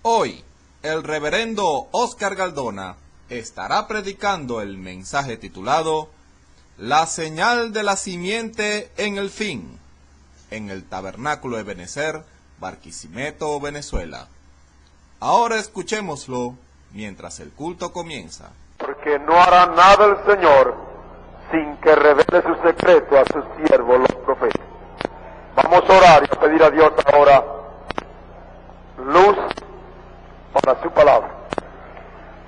Hoy, el reverendo Oscar Galdona estará predicando el mensaje titulado La señal de la simiente en el fin, en el Tabernáculo Ebenezer, Barquisimeto, Venezuela. Ahora escuchémoslo mientras el culto comienza. Porque no hará nada el Señor sin que revele su secreto a sus siervos los profetas. Vamos a orar y a pedir a Dios ahora luz para su palabra.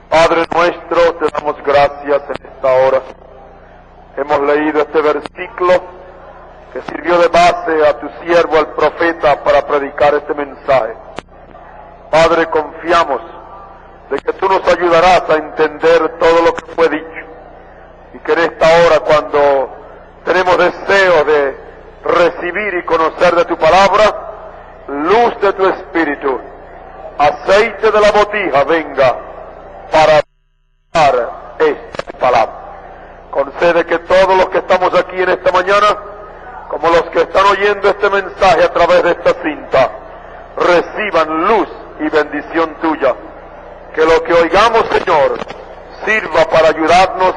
Padre nuestro, te damos gracias en esta hora. Hemos leído este versículo que sirvió de base a tu siervo, el profeta, para predicar este mensaje. Padre, confiamos de que tú nos ayudarás a entender todo lo que fue dicho, y que en esta hora, cuando tenemos deseo de recibir y conocer de tu palabra, luz de tu espíritu, aceite de la botija venga para dar esta palabra. Concede que todos los que estamos aquí en esta mañana, como los que están oyendo este mensaje a través de esta cinta, reciban luz y bendición tuya. Que lo que oigamos, Señor, sirva para ayudarnos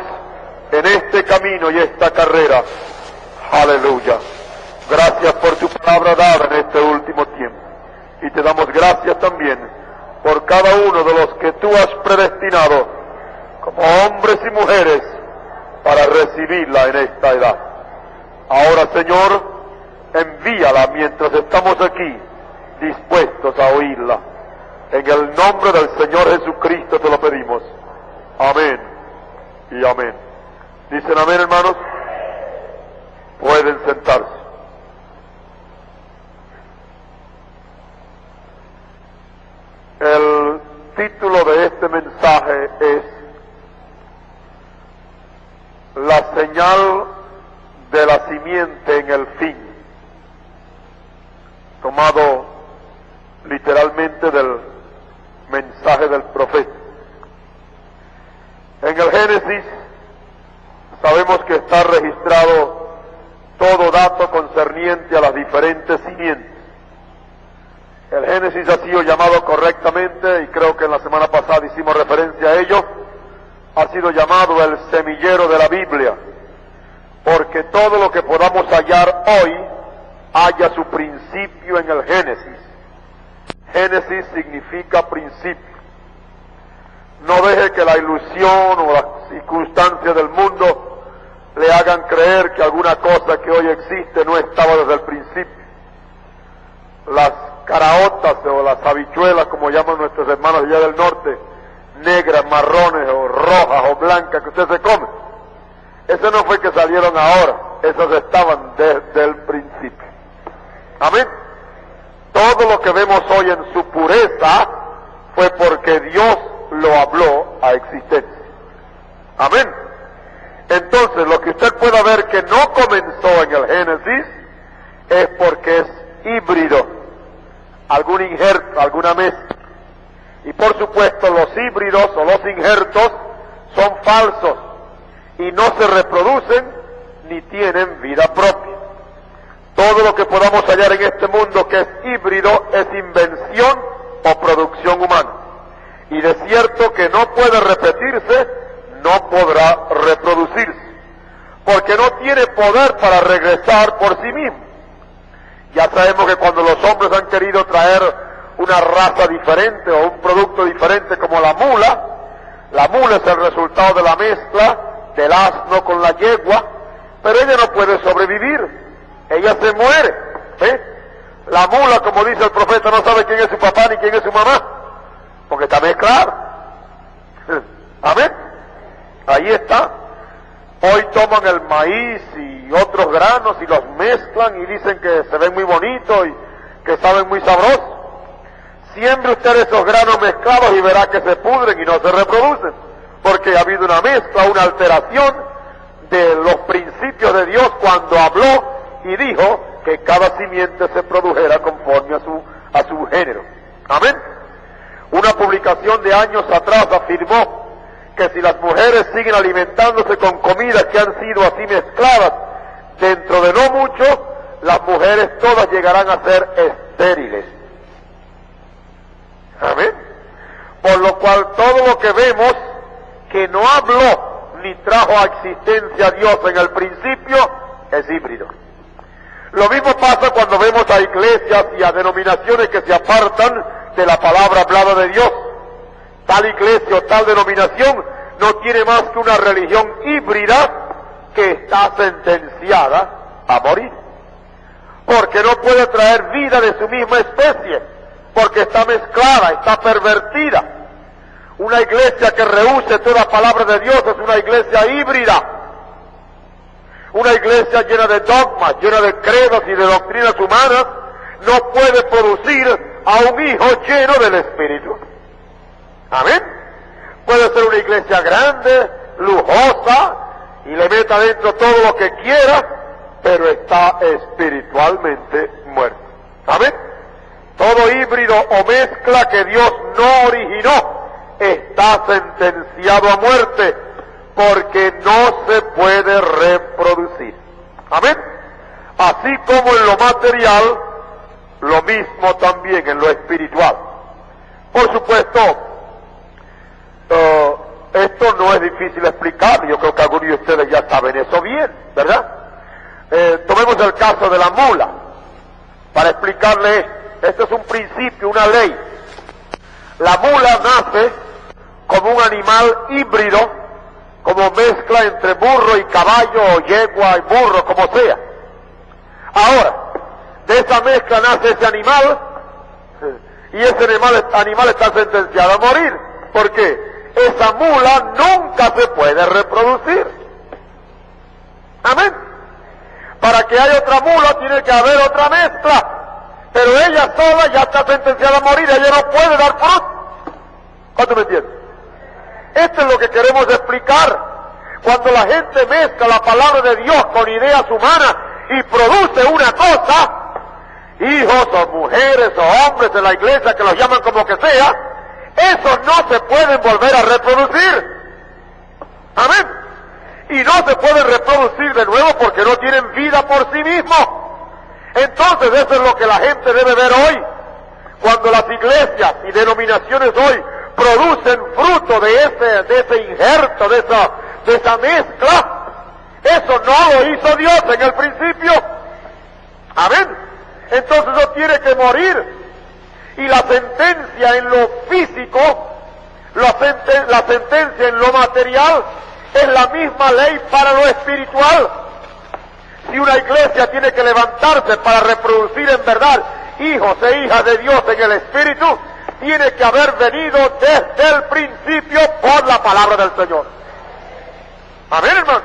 en este camino y esta carrera. Aleluya. Gracias por tu palabra dada en este último tiempo. Y te damos gracias también por cada uno de los que tú has predestinado como hombres y mujeres para recibirla en esta edad. Ahora, Señor, envíala mientras estamos aquí dispuestos a oírla. En el nombre del Señor Jesucristo te lo pedimos. Amén y amén. ¿Dicen amén, hermanos? Pueden sentarse. El título de este mensaje es La señal de la simiente en el fin, tomado literalmente del mensaje del profeta. En el Génesis sabemos que está registrado todo dato concerniente a las diferentes simientes. El Génesis ha sido llamado correctamente, y creo que en la semana pasada hicimos referencia a ello, ha sido llamado el semillero de la Biblia, porque todo lo que podamos hallar hoy halla su principio en el Génesis. Génesis significa principio. No deje que la ilusión o las circunstancias del mundo le hagan creer que alguna cosa que hoy existe no estaba desde el principio. Las caraotas o las habichuelas, como llaman nuestros hermanos allá del norte, negras, marrones o rojas o blancas que usted se come, eso no fue que salieron ahora, esas estaban desde el principio. Amén. Todo lo que vemos hoy en su pureza fue porque Dios lo habló a existencia. Amén. Entonces, lo que usted pueda ver que no comenzó en el Génesis es porque es híbrido, algún injerto, alguna mezcla. Y por supuesto, los híbridos o los injertos son falsos y no se reproducen ni tienen vida propia. Todo lo que podamos hallar en este mundo que es híbrido es invención o producción humana. Y de cierto que no puede repetirse, no podrá reproducirse, porque no tiene poder para regresar por sí mismo. Ya sabemos que cuando los hombres han querido traer una raza diferente o un producto diferente como la mula es el resultado de la mezcla del asno con la yegua, pero ella no puede sobrevivir. Ella se muere. La mula, como dice el profeta, no sabe quién es su papá ni quién es su mamá, porque está mezclada. Amén. Ahí está. Hoy toman el maíz y otros granos y los mezclan y dicen que se ven muy bonitos y que saben muy sabrosos. Siembre usted esos granos mezclados y verá que se pudren y no se reproducen, porque ha habido una mezcla, una alteración de los principios de Dios cuando habló y dijo que cada simiente se produjera conforme a su género. Amén. Una publicación de años atrás afirmó que si las mujeres siguen alimentándose con comidas que han sido así mezcladas, dentro de no mucho, las mujeres todas llegarán a ser estériles. Amén. cual todo lo que vemos que no habló ni trajo a existencia a Dios en el principio es híbrido. Lo mismo pasa cuando vemos a iglesias y a denominaciones que se apartan de la palabra hablada de Dios. Tal iglesia o tal denominación no tiene más que una religión híbrida que está sentenciada a morir, porque no puede traer vida de su misma especie, porque está mezclada, está pervertida. Una iglesia que rehúse toda palabra de Dios es una iglesia híbrida, una iglesia llena de dogmas, llena de credos y de doctrinas humanas, no puede producir a un hijo lleno del Espíritu. Amén. Puede ser una iglesia grande, lujosa, y le meta dentro todo lo que quiera, pero está espiritualmente muerto. Amén. Todo híbrido o mezcla que Dios no originó está sentenciado a muerte, porque no se puede reproducir. Amén. Así como en lo material, lo mismo también en lo espiritual. Por supuesto, esto no es difícil explicar, yo creo que algunos de ustedes ya saben eso bien, ¿verdad? Tomemos el caso de la mula, para explicarle esto. Esto es un principio, una ley. La mula nace como un animal híbrido, como mezcla entre burro y caballo, o yegua y burro, como sea. Ahora, de esa mezcla nace ese animal, y ese animal está sentenciado a morir. ¿Por qué? Esa mula nunca se puede reproducir. Amén. Para que haya otra mula tiene que haber otra mezcla, pero ella sola ya está sentenciada a morir, ella no puede dar fruto. ¿Cuánto me entiendes? Esto es lo que queremos explicar. Cuando la gente mezcla la palabra de Dios con ideas humanas y produce una cosa, hijos o mujeres o hombres de la iglesia, que los llaman como que sea, esos no se pueden volver a reproducir. Amén. Y no se pueden reproducir de nuevo porque no tienen vida por sí mismos. Entonces eso es lo que la gente debe ver hoy. Cuando las iglesias y denominaciones hoy producen fruto de ese injerto, de esa mezcla, eso no lo hizo Dios en el principio. Amén. Entonces eso tiene que morir. Y la sentencia en lo físico, la sentencia en lo material, es la misma ley para lo espiritual. Si una iglesia tiene que levantarse para reproducir en verdad hijos e hijas de Dios en el Espíritu, tiene que haber venido desde el principio por la palabra del Señor. Amén, hermano.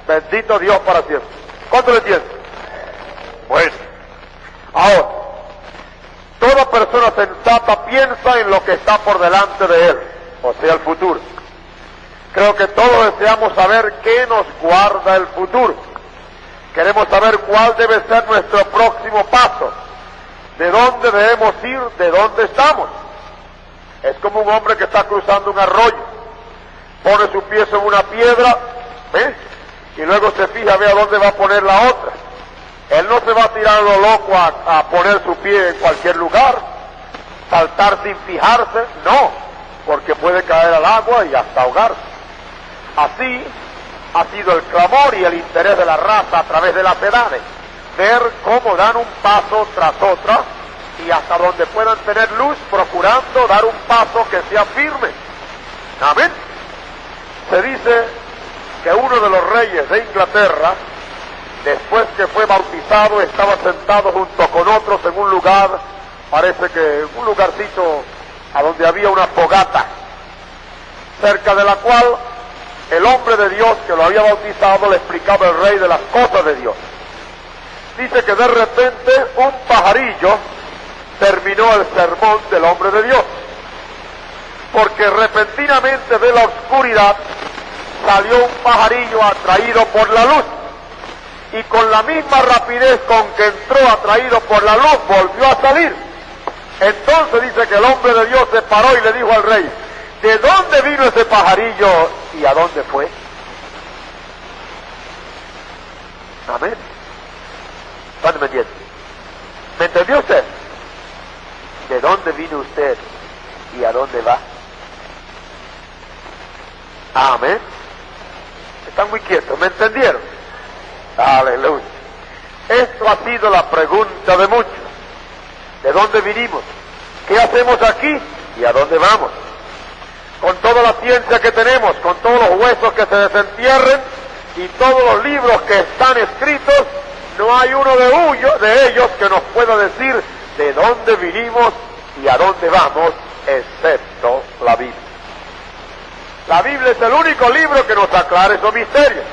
Bendito Dios para siempre. ¿Cuánto le entienden? Bueno, ahora, toda persona sensata piensa en lo que está por delante de él, o sea, el futuro. Creo que todos deseamos saber qué nos guarda el futuro. Queremos saber cuál debe ser nuestro próximo paso, de dónde debemos ir, de dónde estamos. Es como un hombre que está cruzando un arroyo, pone su pie sobre una piedra, ¿ves? Y luego se fija, ve a dónde va a poner la otra. Él no se va a tirar a lo loco a poner su pie en cualquier lugar, saltar sin fijarse, no, porque puede caer al agua y hasta ahogarse. Así ha sido el clamor y el interés de la raza a través de las edades, ver cómo dan un paso tras otra y hasta donde puedan tener luz, procurando dar un paso que sea firme. Amén. Se dice que uno de los reyes de Inglaterra, después que fue bautizado, estaba sentado junto con otros en un lugar, parece que un lugarcito a donde había una fogata, cerca de la cual el hombre de Dios que lo había bautizado le explicaba al rey de las cosas de Dios. Dice que de repente un pajarillo terminó el sermón del hombre de Dios, porque repentinamente de la oscuridad salió un pajarillo atraído por la luz, y con la misma rapidez con que entró atraído por la luz volvió a salir. Entonces dice que el hombre de Dios se paró y le dijo al rey: ¿de dónde vino ese pajarillo y a dónde fue? Amén. ¿Cuándo me entiende? ¿Me entendió usted? ¿De dónde vino usted y a dónde va? Amén. Están muy quietos, ¿me entendieron? Aleluya. Esto ha sido la pregunta de muchos. ¿De dónde vinimos? ¿Qué hacemos aquí? ¿Y a dónde vamos? Con toda la ciencia que tenemos, con todos los huesos que se desentierren y todos los libros que están escritos, no hay uno de ellos que nos pueda decir de dónde vinimos y a dónde vamos, excepto la Biblia. La Biblia es el único libro que nos aclara esos misterios.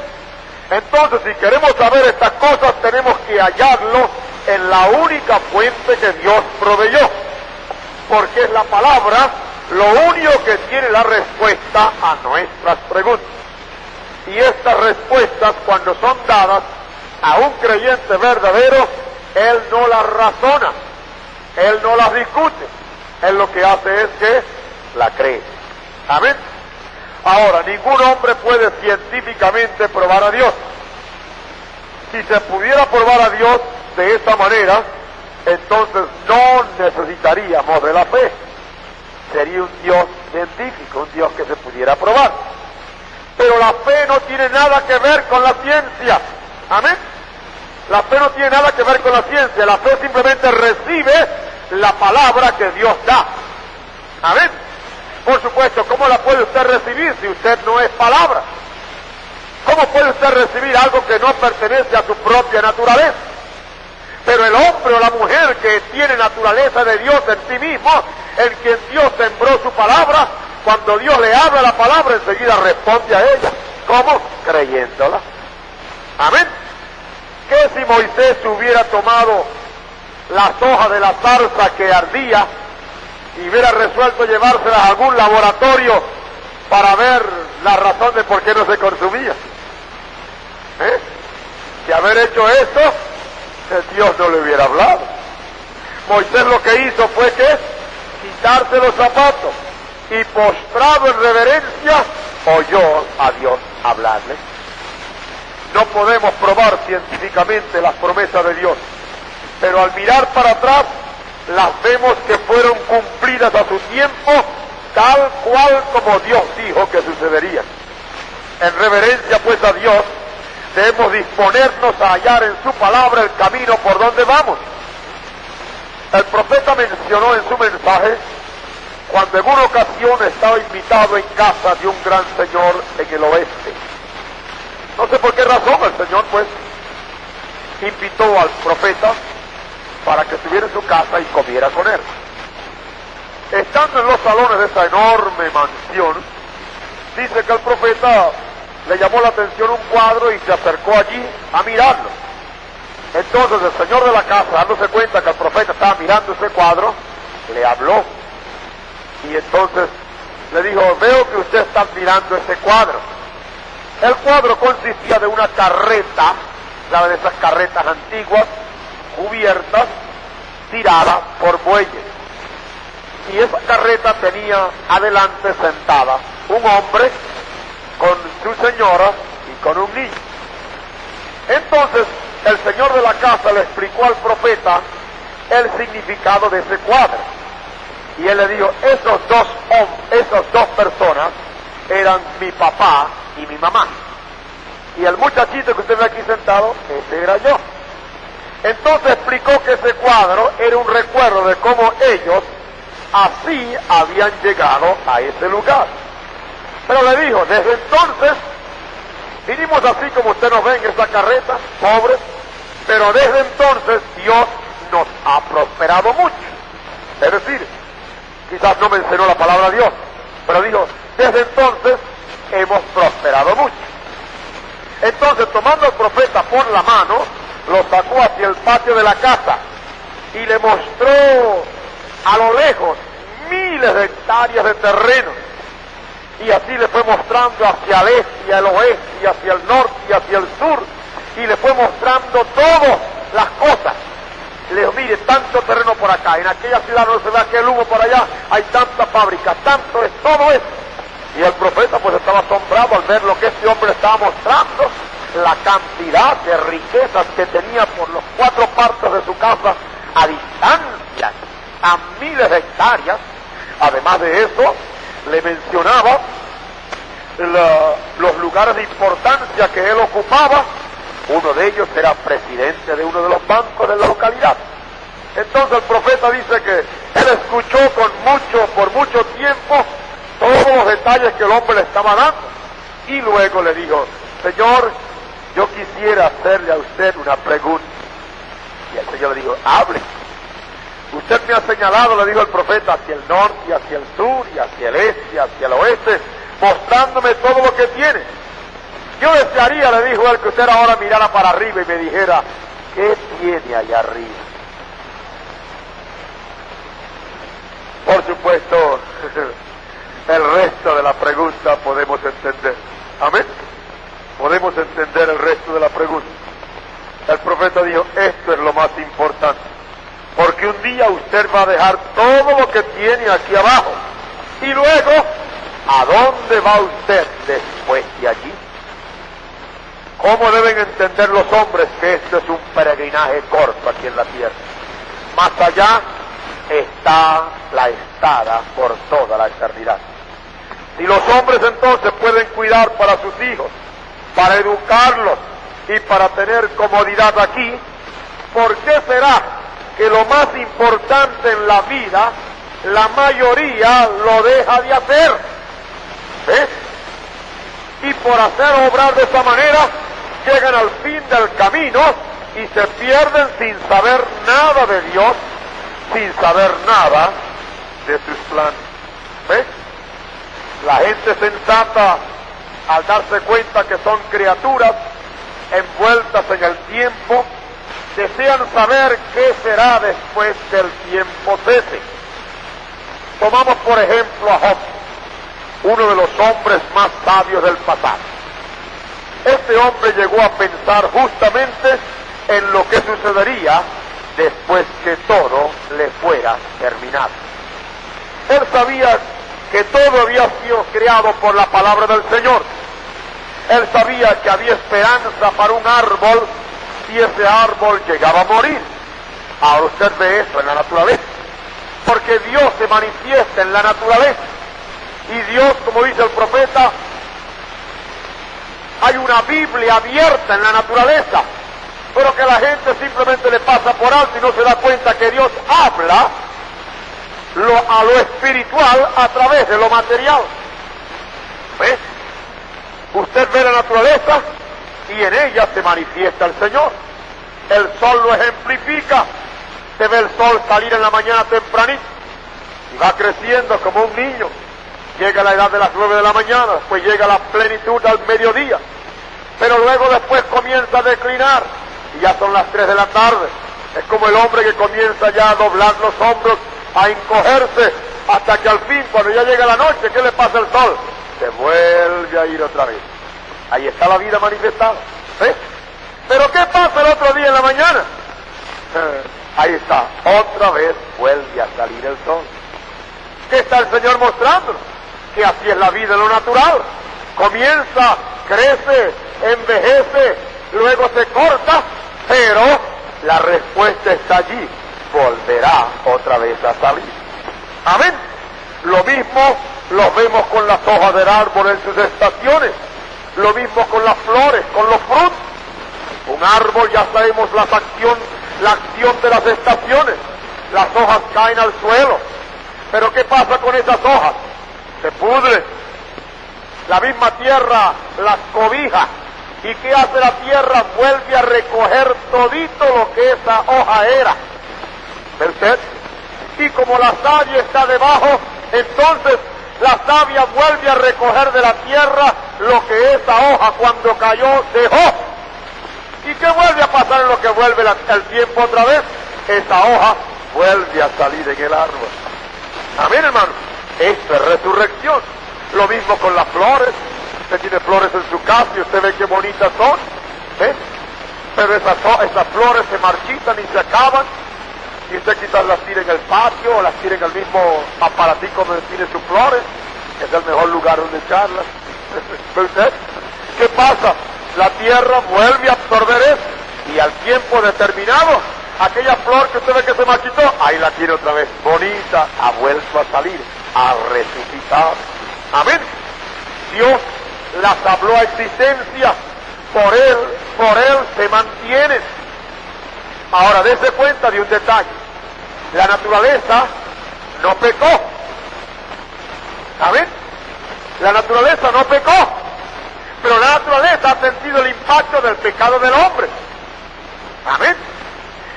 Entonces, si queremos saber estas cosas, tenemos que hallarlo en la única fuente que Dios proveyó, porque es la palabra lo único que tiene la respuesta a nuestras preguntas. Y estas respuestas, cuando son dadas a un creyente verdadero, él no las razona, él no las discute, él lo que hace es que la cree. Amén. Ahora, ningún hombre puede científicamente probar a Dios. Si se pudiera probar a Dios de esta manera, entonces no necesitaríamos de la fe. Sería un Dios científico, un Dios que se pudiera probar. Pero la fe no tiene nada que ver con la ciencia. Amén. La fe no tiene nada que ver con la ciencia. La fe simplemente recibe la palabra que Dios da. Amén. Por supuesto, ¿cómo la puede usted recibir si usted no es palabra? ¿Cómo puede usted recibir algo que no pertenece a su propia naturaleza? Pero el hombre o la mujer que tiene naturaleza de Dios en sí mismo, en quien Dios sembró su palabra, cuando Dios le habla la palabra, enseguida responde a ella. ¿Cómo? Creyéndola. Amén. ¿Qué si Moisés hubiera tomado las hojas de la zarza que ardía y hubiera resuelto llevárselas a algún laboratorio para ver la razón de por qué no se consumía? Si haber hecho eso, Dios no le hubiera hablado. Moisés lo que hizo fue que quitarse los zapatos y postrado en reverencia oyó a Dios hablarle. No podemos probar científicamente las promesas de Dios, pero al mirar para atrás las vemos que fueron cumplidas a su tiempo, tal cual como Dios dijo que sucedería. En reverencia pues a Dios, debemos disponernos a hallar en su palabra el camino por donde vamos. El profeta mencionó en su mensaje cuando en una ocasión estaba invitado en casa de un gran señor en el oeste. No sé por qué razón el Señor pues invitó al profeta para que estuviera en su casa y comiera con él. Estando en los salones de esa enorme mansión, dice que el profeta le llamó la atención un cuadro y se acercó allí a mirarlo. Entonces el señor de la casa, dándose cuenta que el profeta estaba mirando ese cuadro, le habló. Y entonces le dijo: veo que usted está mirando ese cuadro. El cuadro consistía de una carreta, ¿sabe? De esas carretas antiguas, cubiertas, tirada por bueyes. Y esa carreta tenía adelante sentada un hombre con su señora y con un niño. Entonces el señor de la casa le explicó al profeta el significado de ese cuadro. Y él le dijo: esas dos personas eran mi papá y mi mamá. Y el muchachito que usted ve aquí sentado, ese era yo. Entonces explicó que ese cuadro era un recuerdo de cómo ellos así habían llegado a ese lugar. Pero le dijo: desde entonces vinimos así como usted nos ve en esta carreta, pobres, pero desde entonces Dios nos ha prosperado mucho. Es decir, quizás no mencionó la palabra Dios, pero dijo: desde entonces hemos prosperado mucho. Entonces, tomando al profeta por la mano, lo sacó hacia el patio de la casa y le mostró a lo lejos miles de hectáreas de terreno. Y así le fue mostrando hacia el este y el oeste y hacia el norte y hacia el sur, y le fue mostrando todas las cosas. Le dijo: mire, tanto terreno por acá, en aquella ciudad no se ve aquel humo por allá, hay tantas fábricas, tanto es, todo eso. Y el profeta pues estaba asombrado al ver lo que este hombre estaba mostrando, la cantidad de riquezas que tenía por las cuatro partes de su casa, a distancia, a miles de hectáreas. Además de eso, le mencionaba los lugares de importancia que él ocupaba. Uno de ellos era presidente de uno de los bancos de la localidad. Entonces el profeta dice que él escuchó por mucho tiempo todos los detalles que el hombre le estaba dando. Y luego le dijo: Señor, yo quisiera hacerle a usted una pregunta. Y el Señor le dijo: hable. Usted me ha señalado, le dijo el profeta, hacia el norte y hacia el sur y hacia el este y hacia el oeste, mostrándome todo lo que tiene. Yo desearía, le dijo él, que usted ahora mirara para arriba y me dijera: ¿qué tiene allá arriba? Por supuesto, el resto de la pregunta podemos entender. Amén. Podemos entender el resto de la pregunta. El profeta dijo: esto es lo más importante, porque un día usted va a dejar todo lo que tiene aquí abajo. Y luego, ¿a dónde va usted después de allí? ¿Cómo deben entender los hombres que esto es un peregrinaje corto aquí en la tierra? Más allá está la estada por toda la eternidad. Si los hombres entonces pueden cuidar para sus hijos, para educarlos y para tener comodidad aquí, ¿por qué será que lo más importante en la vida, la mayoría lo deja de hacer? ¿Ves? Y por hacer obrar de esa manera, llegan al fin del camino y se pierden sin saber nada de Dios, sin saber nada de sus planes. ¿Ves? La gente sensata, al darse cuenta que son criaturas envueltas en el tiempo, desean saber qué será después del tiempo cese. Tomamos por ejemplo a Job, uno de los hombres más sabios del pasado. Este hombre llegó a pensar justamente en lo que sucedería después que todo le fuera terminado. Él sabía que todo había sido creado por la palabra del Señor. Él sabía que había esperanza para un árbol si ese árbol llegaba a morir. Ahora usted ve eso en la naturaleza, porque Dios se manifiesta en la naturaleza. Y Dios, como dice el profeta, hay una Biblia abierta en la naturaleza, pero que la gente simplemente le pasa por alto y no se da cuenta que Dios habla a lo espiritual a través de lo material. ¿Ves? Usted ve la naturaleza y en ella se manifiesta el Señor. El sol lo ejemplifica. Se ve el sol salir en la mañana tempranito y va creciendo como un niño. Llega a la edad de las 9 de la mañana, pues llega la plenitud al mediodía. Pero luego después comienza a declinar y ya son las 3 de la tarde. Es como el hombre que comienza ya a doblar los hombros, a encogerse, hasta que al fin, cuando ya llega la noche, ¿qué le pasa al sol? Se vuelve a ir otra vez. Ahí está la vida manifestada. ¿Ves? Pero ¿qué pasa el otro día en la mañana? Ahí está, otra vez vuelve a salir el sol. ¿Qué está el Señor mostrándonos? Que así es la vida en lo natural. Comienza, crece, envejece, luego se corta, pero la respuesta está allí. Volverá otra vez a salir. Amén. Lo mismo lo vemos con las hojas del árbol en sus estaciones. Lo mismo con las flores, con los frutos. Un árbol, ya sabemos la acción de las estaciones. Las hojas caen al suelo. Pero ¿qué pasa con esas hojas? Se pudren. La misma tierra las cobija. ¿Y qué hace la tierra? Vuelve a recoger todito lo que esa hoja era. ¿Ve usted? Y como la savia está debajo, entonces la savia vuelve a recoger de la tierra lo que esa hoja cuando cayó dejó. ¿Y qué vuelve a pasar en lo que vuelve el tiempo otra vez? Esa hoja vuelve a salir en el árbol. Amén, hermano. Esto es resurrección. Lo mismo con las flores. Usted tiene flores en su casa y usted ve qué bonitas son. ¿Ves? Pero esas flores se marchitan y se acaban. Y usted quizás las tire en el patio o las tire en el mismo aparatico donde tiene sus flores. Es el mejor lugar donde echarlas. ¿Ve usted? ¿Qué pasa? La tierra vuelve a absorber eso. Y al tiempo determinado, aquella flor que usted ve que se marchitó, ahí la tiene otra vez. Bonita, ha vuelto a salir, a resucitar. Amén. Dios las habló a existencia, por él se mantienen. Ahora, dése cuenta de un detalle. La naturaleza no pecó. ¿Saben? La naturaleza no pecó. Pero la naturaleza ha sentido el impacto del pecado del hombre. ¿Amén?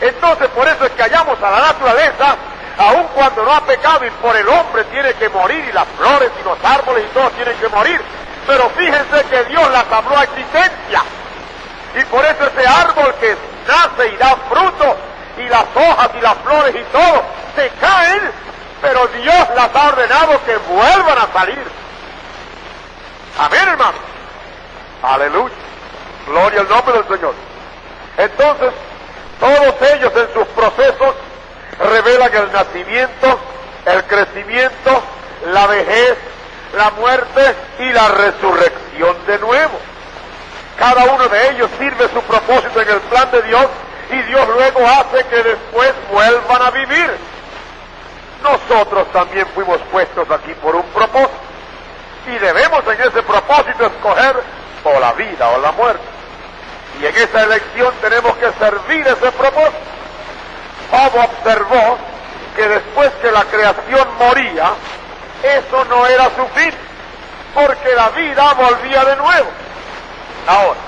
Entonces, por eso es que hallamos a la naturaleza, aun cuando no ha pecado, y por el hombre tiene que morir, y las flores y los árboles y todos tienen que morir. Pero fíjense que Dios las habló a existencia. Y por eso ese árbol que nace y da fruto, y las hojas y las flores y todo, se caen, pero Dios las ha ordenado que vuelvan a salir. Amén, hermano. Aleluya. Gloria al nombre del Señor. Entonces, todos ellos en sus procesos revelan el nacimiento, el crecimiento, la vejez, la muerte y la resurrección de nuevo. Cada uno de ellos sirve su propósito en el plan de Dios, y Dios luego hace que después vuelvan a vivir. Nosotros también fuimos puestos aquí por un propósito, y debemos en ese propósito escoger o la vida o la muerte. Y en esa elección tenemos que servir ese propósito. Job observó que después que la creación moría, eso no era su fin, porque la vida volvía de nuevo. Ahora,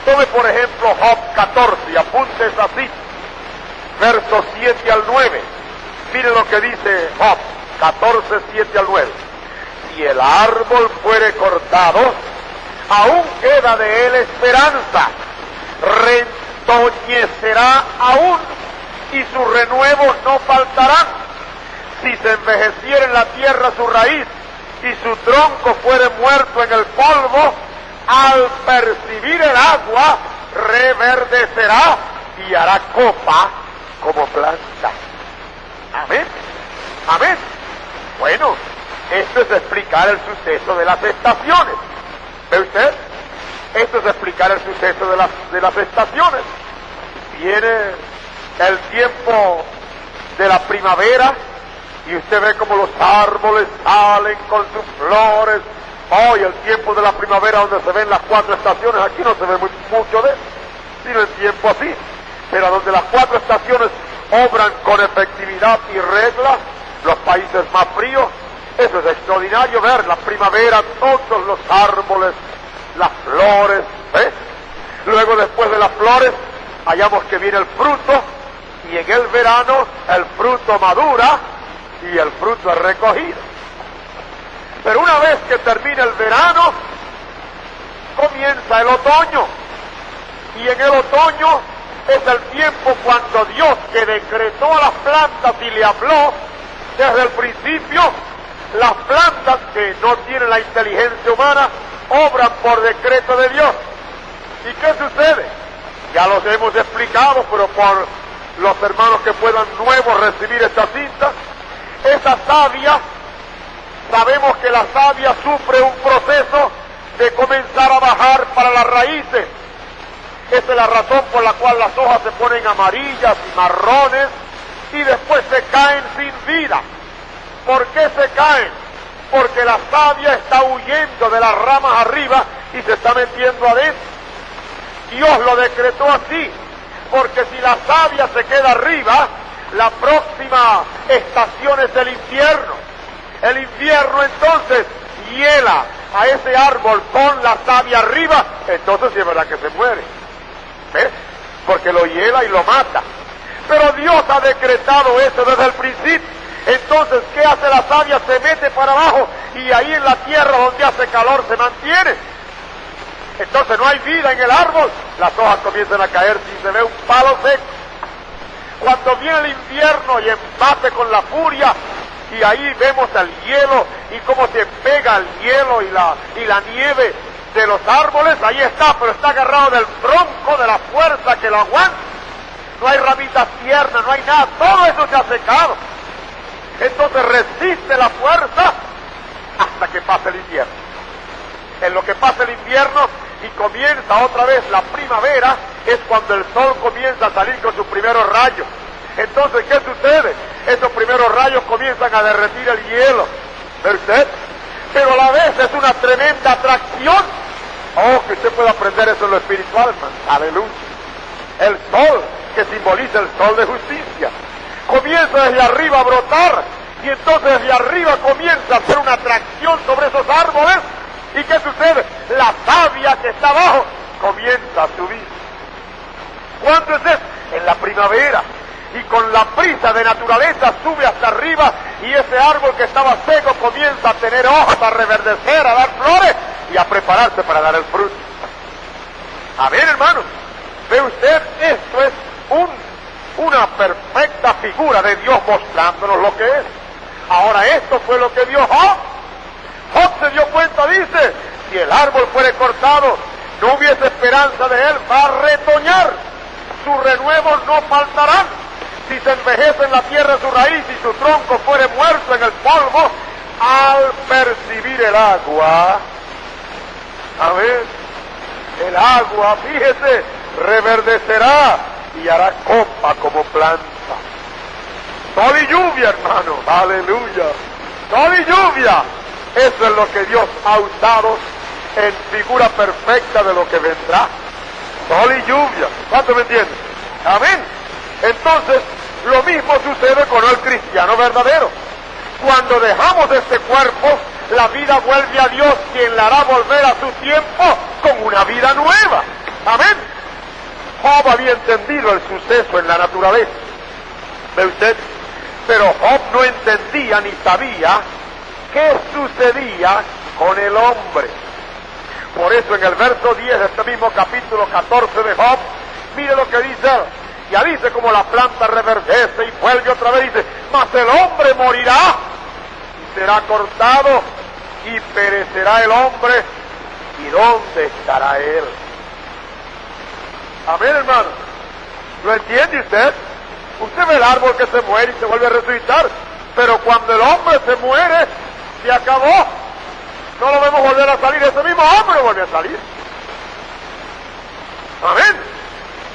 tome por ejemplo Job 14 y apunte esa cita, versos 7 al 9. Mire lo que dice Job 14, 7 al 9. Si el árbol fuere cortado, aún queda de él esperanza, retoñecerá aún, y sus renuevos no faltarán. Si se envejeciera en la tierra su raíz, y su tronco fuere muerto en el polvo, al percibir el agua, reverdecerá y hará copa como planta. Amén. Amén. Bueno, esto es explicar el suceso de las estaciones. ¿Ve usted? Esto es explicar el suceso de las estaciones. Viene el tiempo de la primavera, y usted ve como los árboles salen con sus flores. Hoy el tiempo de la primavera, donde se ven las 4 estaciones, aquí no se ve mucho de eso, sino en tiempo así. Pero donde las 4 estaciones obran con efectividad y regla, los países más fríos, eso es extraordinario ver la primavera, todos los árboles, las flores, ¿ves? Luego, después de las flores, hallamos que viene el fruto, y en el verano el fruto madura y el fruto es recogido. Pero una vez que termina el verano, comienza el otoño, y en el otoño es el tiempo cuando Dios, que decretó a las plantas y le habló desde el principio, las plantas que no tienen la inteligencia humana obran por decreto de Dios. ¿Y qué sucede? Ya los hemos explicado, pero por los hermanos que puedan nuevos recibir esta cinta, esa savia, sabemos que la savia sufre un proceso de comenzar a bajar para las raíces. Esa es la razón por la cual las hojas se ponen amarillas y marrones y después se caen sin vida. ¿Por qué se caen? Porque la savia está huyendo de las ramas arriba y se está metiendo adentro. Dios lo decretó así, porque si la savia se queda arriba, la próxima estación es el invierno. El invierno entonces hiela a ese árbol con la savia arriba, entonces sí es verdad que se muere. ¿Ves? Porque lo hiela y lo mata. Pero Dios ha decretado eso desde el principio. Entonces, ¿qué hace la savia? Se mete para abajo y ahí en la tierra donde hace calor se mantiene. Entonces no hay vida en el árbol, las hojas comienzan a caer si se ve un palo seco. Cuando viene el invierno y embate con la furia, y ahí vemos el hielo y cómo se pega el hielo y la nieve de los árboles, ahí está, pero está agarrado del tronco, de la fuerza que lo aguanta. No hay ramitas tiernas, no hay nada, todo eso se ha secado. Entonces resiste la fuerza hasta que pase el invierno. En lo que pasa el invierno y comienza otra vez la primavera, es cuando el sol comienza a salir con sus primeros rayos. Entonces, ¿qué sucede? Esos primeros rayos comienzan a derretir el hielo, ¿ve usted? Pero a la vez es una tremenda atracción, que usted pueda aprender eso en lo espiritual, hermano. Aleluya. El sol, que simboliza el sol de justicia, comienza desde arriba a brotar, y entonces desde arriba comienza a hacer una atracción sobre esos árboles. ¿Y qué sucede? La savia que está abajo comienza a subir. ¿Cuándo es eso? En la primavera. Y con la prisa de naturaleza sube hasta arriba, y ese árbol que estaba seco comienza a tener hojas, a reverdecer, a dar flores y a prepararse para dar el fruto. Amén, hermano. ¿Ve usted? Esto es una perfecta figura de Dios mostrándonos lo que es. Ahora, esto fue lo que vio Job. Job se dio cuenta, dice, si el árbol fuere cortado, no hubiese esperanza de él, va a retoñar, sus renuevos no faltarán. Si se envejece en la tierra su raíz y su tronco fuere muerto en el polvo, al percibir el agua, a ver, el agua, fíjese, reverdecerá y hará copa como planta. Sol y lluvia, hermano, aleluya. Sol y lluvia, eso es lo que Dios ha usado en figura perfecta de lo que vendrá. Sol y lluvia, ¿cuánto me entienden? Amén. Entonces, lo mismo sucede con el cristiano verdadero. Cuando dejamos este cuerpo, la vida vuelve a Dios, quien la hará volver a su tiempo con una vida nueva. Amén. Job había entendido el suceso en la naturaleza. ¿Ve usted? Pero Job no entendía ni sabía qué sucedía con el hombre. Por eso en el verso 10 de este mismo capítulo 14 de Job, mire lo que dice él. Ya dice como la planta reverdece y vuelve otra vez, dice, mas el hombre morirá y será cortado y perecerá el hombre, ¿y dónde estará él? Amén, hermano. ¿Lo entiende usted? Usted ve el árbol que se muere y se vuelve a resucitar, pero cuando el hombre se muere, se acabó. No lo vemos volver a salir, ese mismo hombre vuelve a salir. Amén.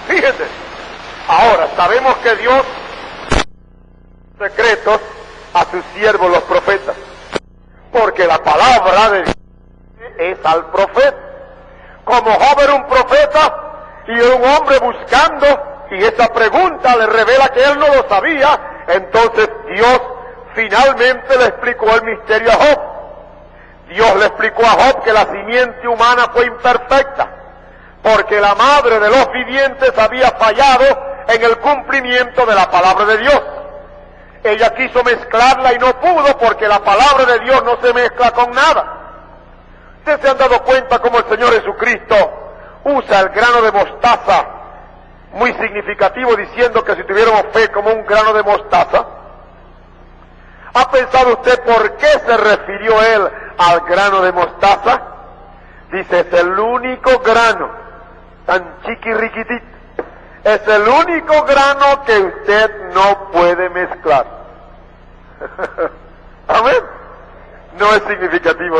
Fíjense. Ahora, sabemos que Dios secretos a sus siervos los profetas, porque la palabra de Dios es al profeta. Como Job era un profeta y era un hombre buscando, y esa pregunta le revela que él no lo sabía, entonces Dios finalmente le explicó el misterio a Job. Dios le explicó a Job que la simiente humana fue imperfecta, porque la madre de los vivientes había fallado en el cumplimiento de la palabra de Dios. Ella quiso mezclarla y no pudo, porque la palabra de Dios no se mezcla con nada. ¿Ustedes se han dado cuenta cómo el Señor Jesucristo usa el grano de mostaza, muy significativo, diciendo que si tuviéramos fe como un grano de mostaza? ¿Ha pensado usted por qué se refirió él al grano de mostaza? Dice, es el único grano, tan chiquirriquitito, es el único grano que usted no puede mezclar. Amén. No es significativo,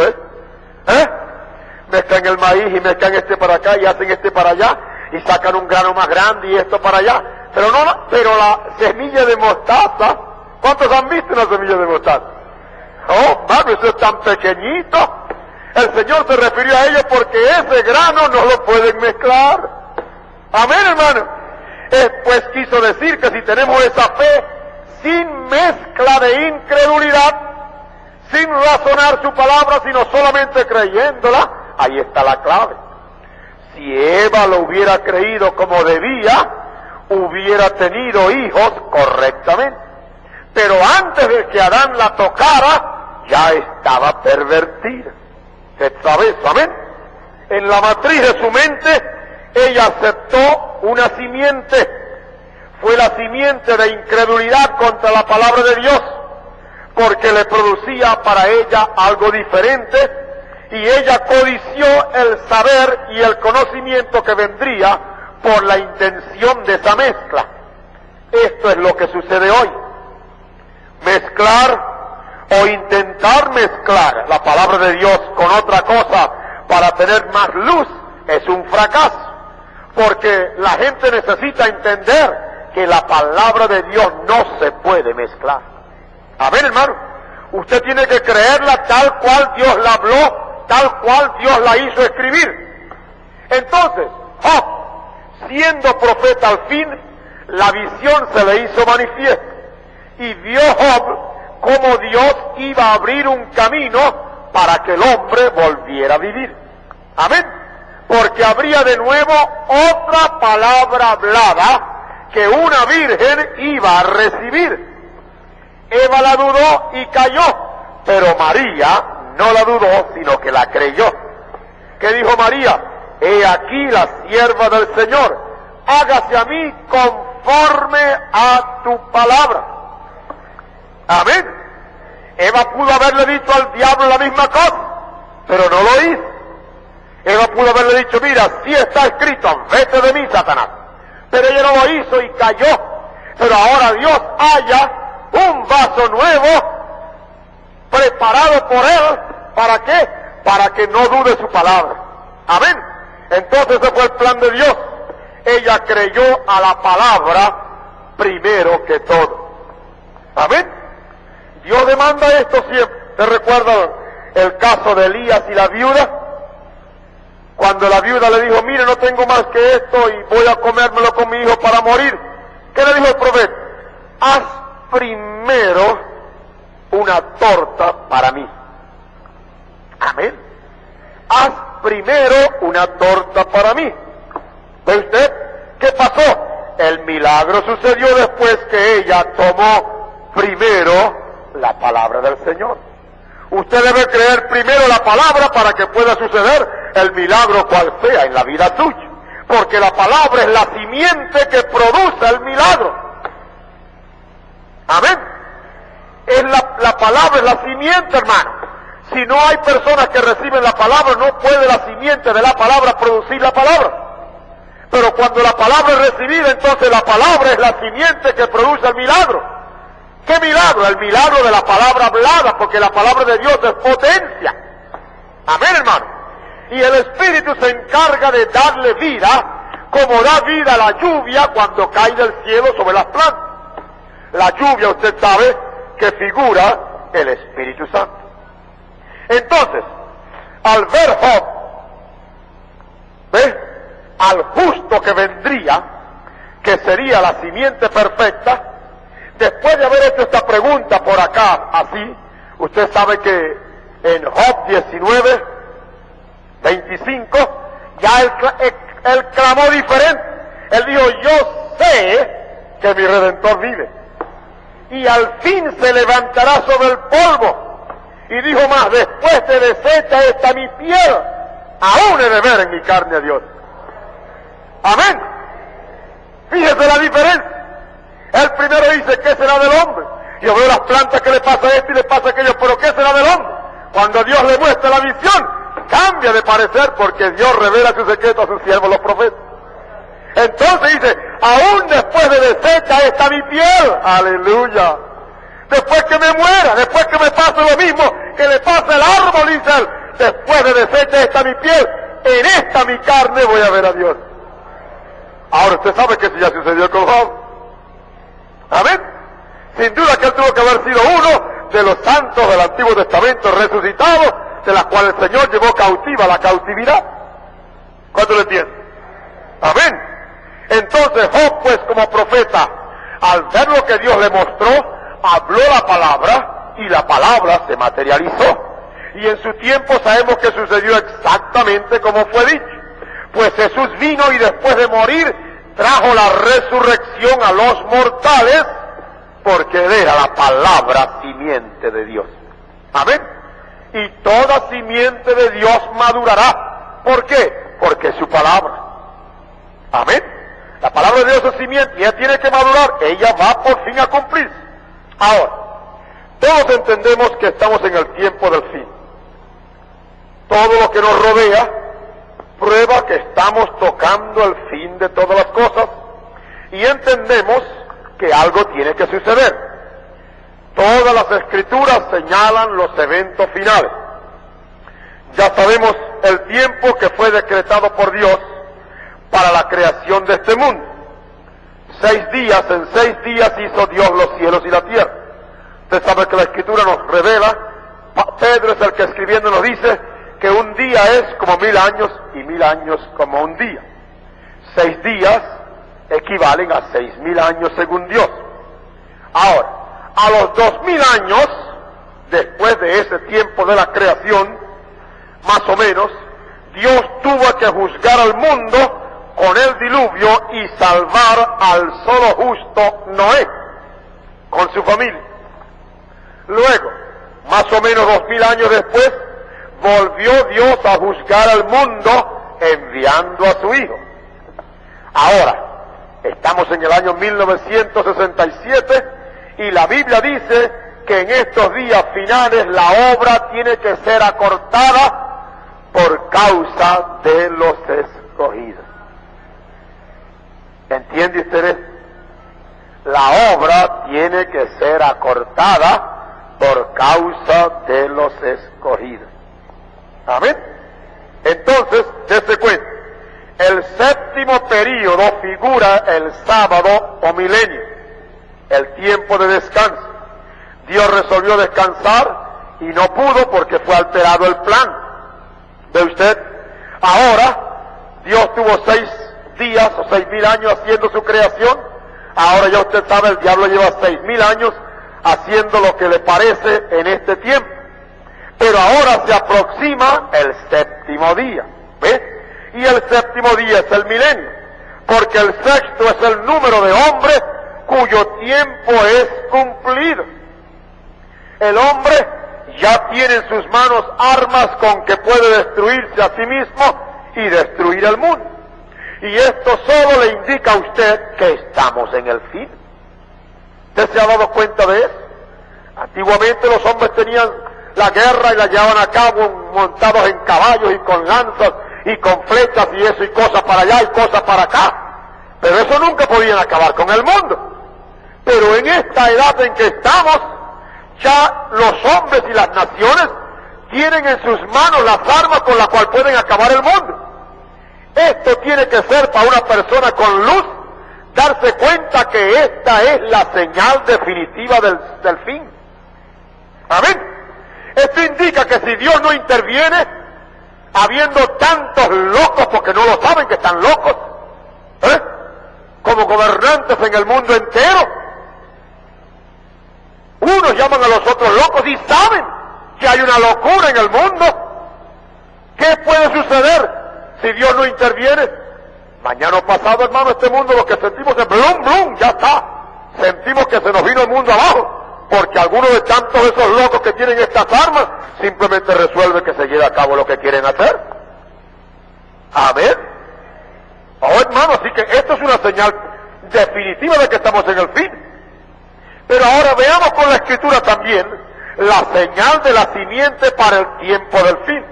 Mezclan el maíz y mezclan este para acá y hacen este para allá y sacan un grano más grande y esto para allá. Pero la semilla de mostaza, ¿cuántos han visto una semilla de mostaza? Oh, mano, eso es tan pequeñito. El Señor se refirió a ello porque ese grano no lo pueden mezclar. Amén, hermano. Pues quiso decir que si tenemos esa fe sin mezcla de incredulidad, sin razonar su palabra, sino solamente creyéndola, ahí está la clave. Si Eva lo hubiera creído como debía, hubiera tenido hijos correctamente. Pero antes de que Adán la tocara, ya estaba pervertida. ¿Usted sabe eso? Amén. En la matriz de su mente, ella aceptó una simiente. Fue la simiente de incredulidad contra la palabra de Dios, porque le producía para ella algo diferente, y ella codició el saber y el conocimiento que vendría por la intención de esa mezcla. Esto es lo que sucede hoy. Mezclar o intentar mezclar la palabra de Dios con otra cosa para tener más luz es un fracaso, porque la gente necesita entender que la palabra de Dios no se puede mezclar. A ver, hermano, usted tiene que creerla tal cual Dios la habló, tal cual Dios la hizo escribir. Entonces, Job, siendo profeta al fin, la visión se le hizo manifiesta. Y vio Job cómo Dios iba a abrir un camino para que el hombre volviera a vivir. Amén. Porque habría de nuevo otra palabra hablada que una virgen iba a recibir. Eva la dudó y cayó, pero María no la dudó, sino que la creyó. ¿Qué dijo María? He aquí la sierva del Señor, hágase a mí conforme a tu palabra. Amén. Eva pudo haberle dicho al diablo la misma cosa, pero no lo hizo. Eva pudo haberle dicho, mira, sí está escrito, vete de mí, Satanás. Pero ella no lo hizo y cayó. Pero ahora Dios halla un vaso nuevo, preparado por él, ¿para qué? Para que no dude su palabra. Amén. Entonces ese fue el plan de Dios. Ella creyó a la palabra primero que todo. Amén. Dios demanda esto siempre. ¿Se recuerdan el caso de Elías y la viuda? Cuando la viuda le dijo, mire, no tengo más que esto y voy a comérmelo con mi hijo para morir. ¿Qué le dijo el profeta? Haz primero una torta para mí. Amén. Haz primero una torta para mí. ¿Ve usted? ¿Qué pasó? El milagro sucedió después que ella tomó primero la palabra del Señor. Usted debe creer primero la palabra para que pueda suceder el milagro cual sea en la vida suya. Porque la palabra es la simiente que produce el milagro. Amén. Es la palabra es la simiente, hermano. Si no hay personas que reciben la palabra, no puede la simiente de la palabra producir la palabra. Pero cuando la palabra es recibida, entonces la palabra es la simiente que produce el milagro. ¿Qué milagro? El milagro de la palabra hablada, porque la palabra de Dios es potencia. Amén, hermano. Y el Espíritu se encarga de darle vida, como da vida a la lluvia cuando cae del cielo sobre las plantas. La lluvia, usted sabe, que figura el Espíritu Santo. Entonces, al ver Job, ¿ve? Al justo que vendría, que sería la simiente perfecta, después de haber hecho esta pregunta por acá, así, usted sabe que en Job 19, 25, ya él clamó diferente. Él dijo, yo sé que mi Redentor vive, y al fin se levantará sobre el polvo. Y dijo más, después se desecha esta mi piel, aún he de ver en mi carne a Dios. Amén. Fíjese la diferencia. Él primero dice, ¿qué será del hombre? Yo veo las plantas que le pasa a esto y le pasa a aquello, pero ¿qué será del hombre? Cuando Dios le muestra la visión, cambia de parecer porque Dios revela su secreto a sus siervos los profetas. Entonces dice, aún después de deshecha está mi piel, aleluya. Después que me muera, después que me pase lo mismo que le pasa al árbol, dice él, después de deshecha está mi piel, en esta mi carne voy a ver a Dios. Ahora usted sabe que eso ya sucedió con Job. Amén. Sin duda que él tuvo que haber sido uno de los santos del Antiguo Testamento resucitados, de la cual el Señor llevó cautiva la cautividad. ¿Cuánto lo entiende? Amén. Entonces Job, pues como profeta, al ver lo que Dios le mostró, habló la palabra y la palabra se materializó. Y en su tiempo sabemos que sucedió exactamente como fue dicho. Pues Jesús vino y después de morir trajo la resurrección a los mortales, porque él era la palabra simiente de Dios. Amén. Y toda simiente de Dios madurará. ¿Por qué? Porque es su palabra. Amén. La palabra de Dios es simiente y ella tiene que madurar. Ella va por fin a cumplirse. Ahora, todos entendemos que estamos en el tiempo del fin. Todo lo que nos rodea prueba que estamos tocando el fin de todas las cosas y entendemos que algo tiene que suceder. Todas las escrituras señalan los eventos finales. Ya sabemos el tiempo que fue decretado por Dios para la creación de este mundo. 6 días, en 6 días hizo Dios los cielos y la tierra. Usted sabe que la escritura nos revela, Pedro es el que escribiendo nos dice que un día es como 1000 años y 1000 años como un día. 6 días equivalen a 6000 años según Dios. Ahora, a los 2000 años, después de ese tiempo de la creación, más o menos, Dios tuvo que juzgar al mundo con el diluvio y salvar al solo justo Noé, con su familia. Luego, más o menos 2000 años después, volvió Dios a juzgar al mundo enviando a su Hijo. Ahora, estamos en el año 1967 y la Biblia dice que en estos días finales la obra tiene que ser acortada por causa de los escogidos. ¿Entiende usted? La obra tiene que ser acortada por causa de los escogidos. Amén. Entonces, dése cuenta, el séptimo período figura el sábado o milenio, el tiempo de descanso. Dios resolvió descansar y no pudo porque fue alterado el plan. ¿Ve usted? Ahora, Dios tuvo 6 días o 6000 años haciendo su creación. Ahora ya usted sabe, el diablo lleva 6000 años haciendo lo que le parece en este tiempo. Pero ahora se aproxima el séptimo día. ¿Ve? Y el séptimo día es el milenio, porque el sexto es el número de hombres cuyo tiempo es cumplido. El hombre ya tiene en sus manos armas con que puede destruirse a sí mismo y destruir el mundo. Y esto solo le indica a usted que estamos en el fin. ¿Usted se ha dado cuenta de eso? Antiguamente los hombres tenían la guerra y la llevaban a cabo montados en caballos y con lanzas y con flechas y eso y cosas para allá y cosas para acá. Pero eso nunca podían acabar con el mundo. Pero en esta edad en que estamos, ya los hombres y las naciones tienen en sus manos las armas con las cuales pueden acabar el mundo. Esto tiene que ser para una persona con luz, darse cuenta que esta es la señal definitiva del fin. Amén. Esto indica que si Dios no interviene, habiendo tantos locos, porque no lo saben que están locos, como gobernantes en el mundo entero, unos llaman a los otros locos y saben que hay una locura en el mundo. ¿Qué puede suceder si Dios no interviene? Mañana pasado, hermano, este mundo lo que sentimos es blum, blum, ya está. Sentimos que se nos vino el mundo abajo, porque algunos de tantos de esos locos que tienen estas armas simplemente resuelven que se lleve a cabo lo que quieren hacer. Amén. Oh, hermano, así que esto es una señal definitiva de que estamos en el fin. Pero ahora veamos con la Escritura también la señal de la simiente para el tiempo del fin.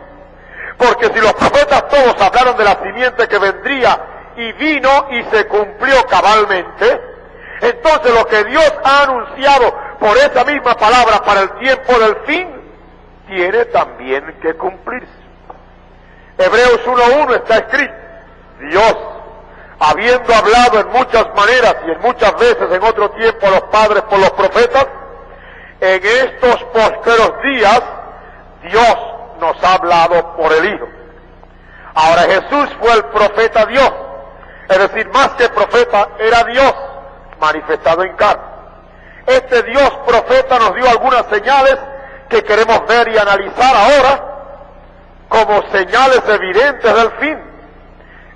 Porque si los profetas todos hablaron de la simiente que vendría y vino y se cumplió cabalmente, entonces lo que Dios ha anunciado por esa misma palabra para el tiempo del fin, tiene también que cumplirse. Hebreos 1:1 está escrito: Dios, habiendo hablado en muchas maneras y en muchas veces en otro tiempo a los padres por los profetas, en estos postreros días Dios nos ha hablado por el Hijo. Ahora Jesús fue el profeta Dios, es decir, más que profeta, era Dios manifestado en carne. Este Dios profeta nos dio algunas señales que queremos ver y analizar ahora como señales evidentes del fin.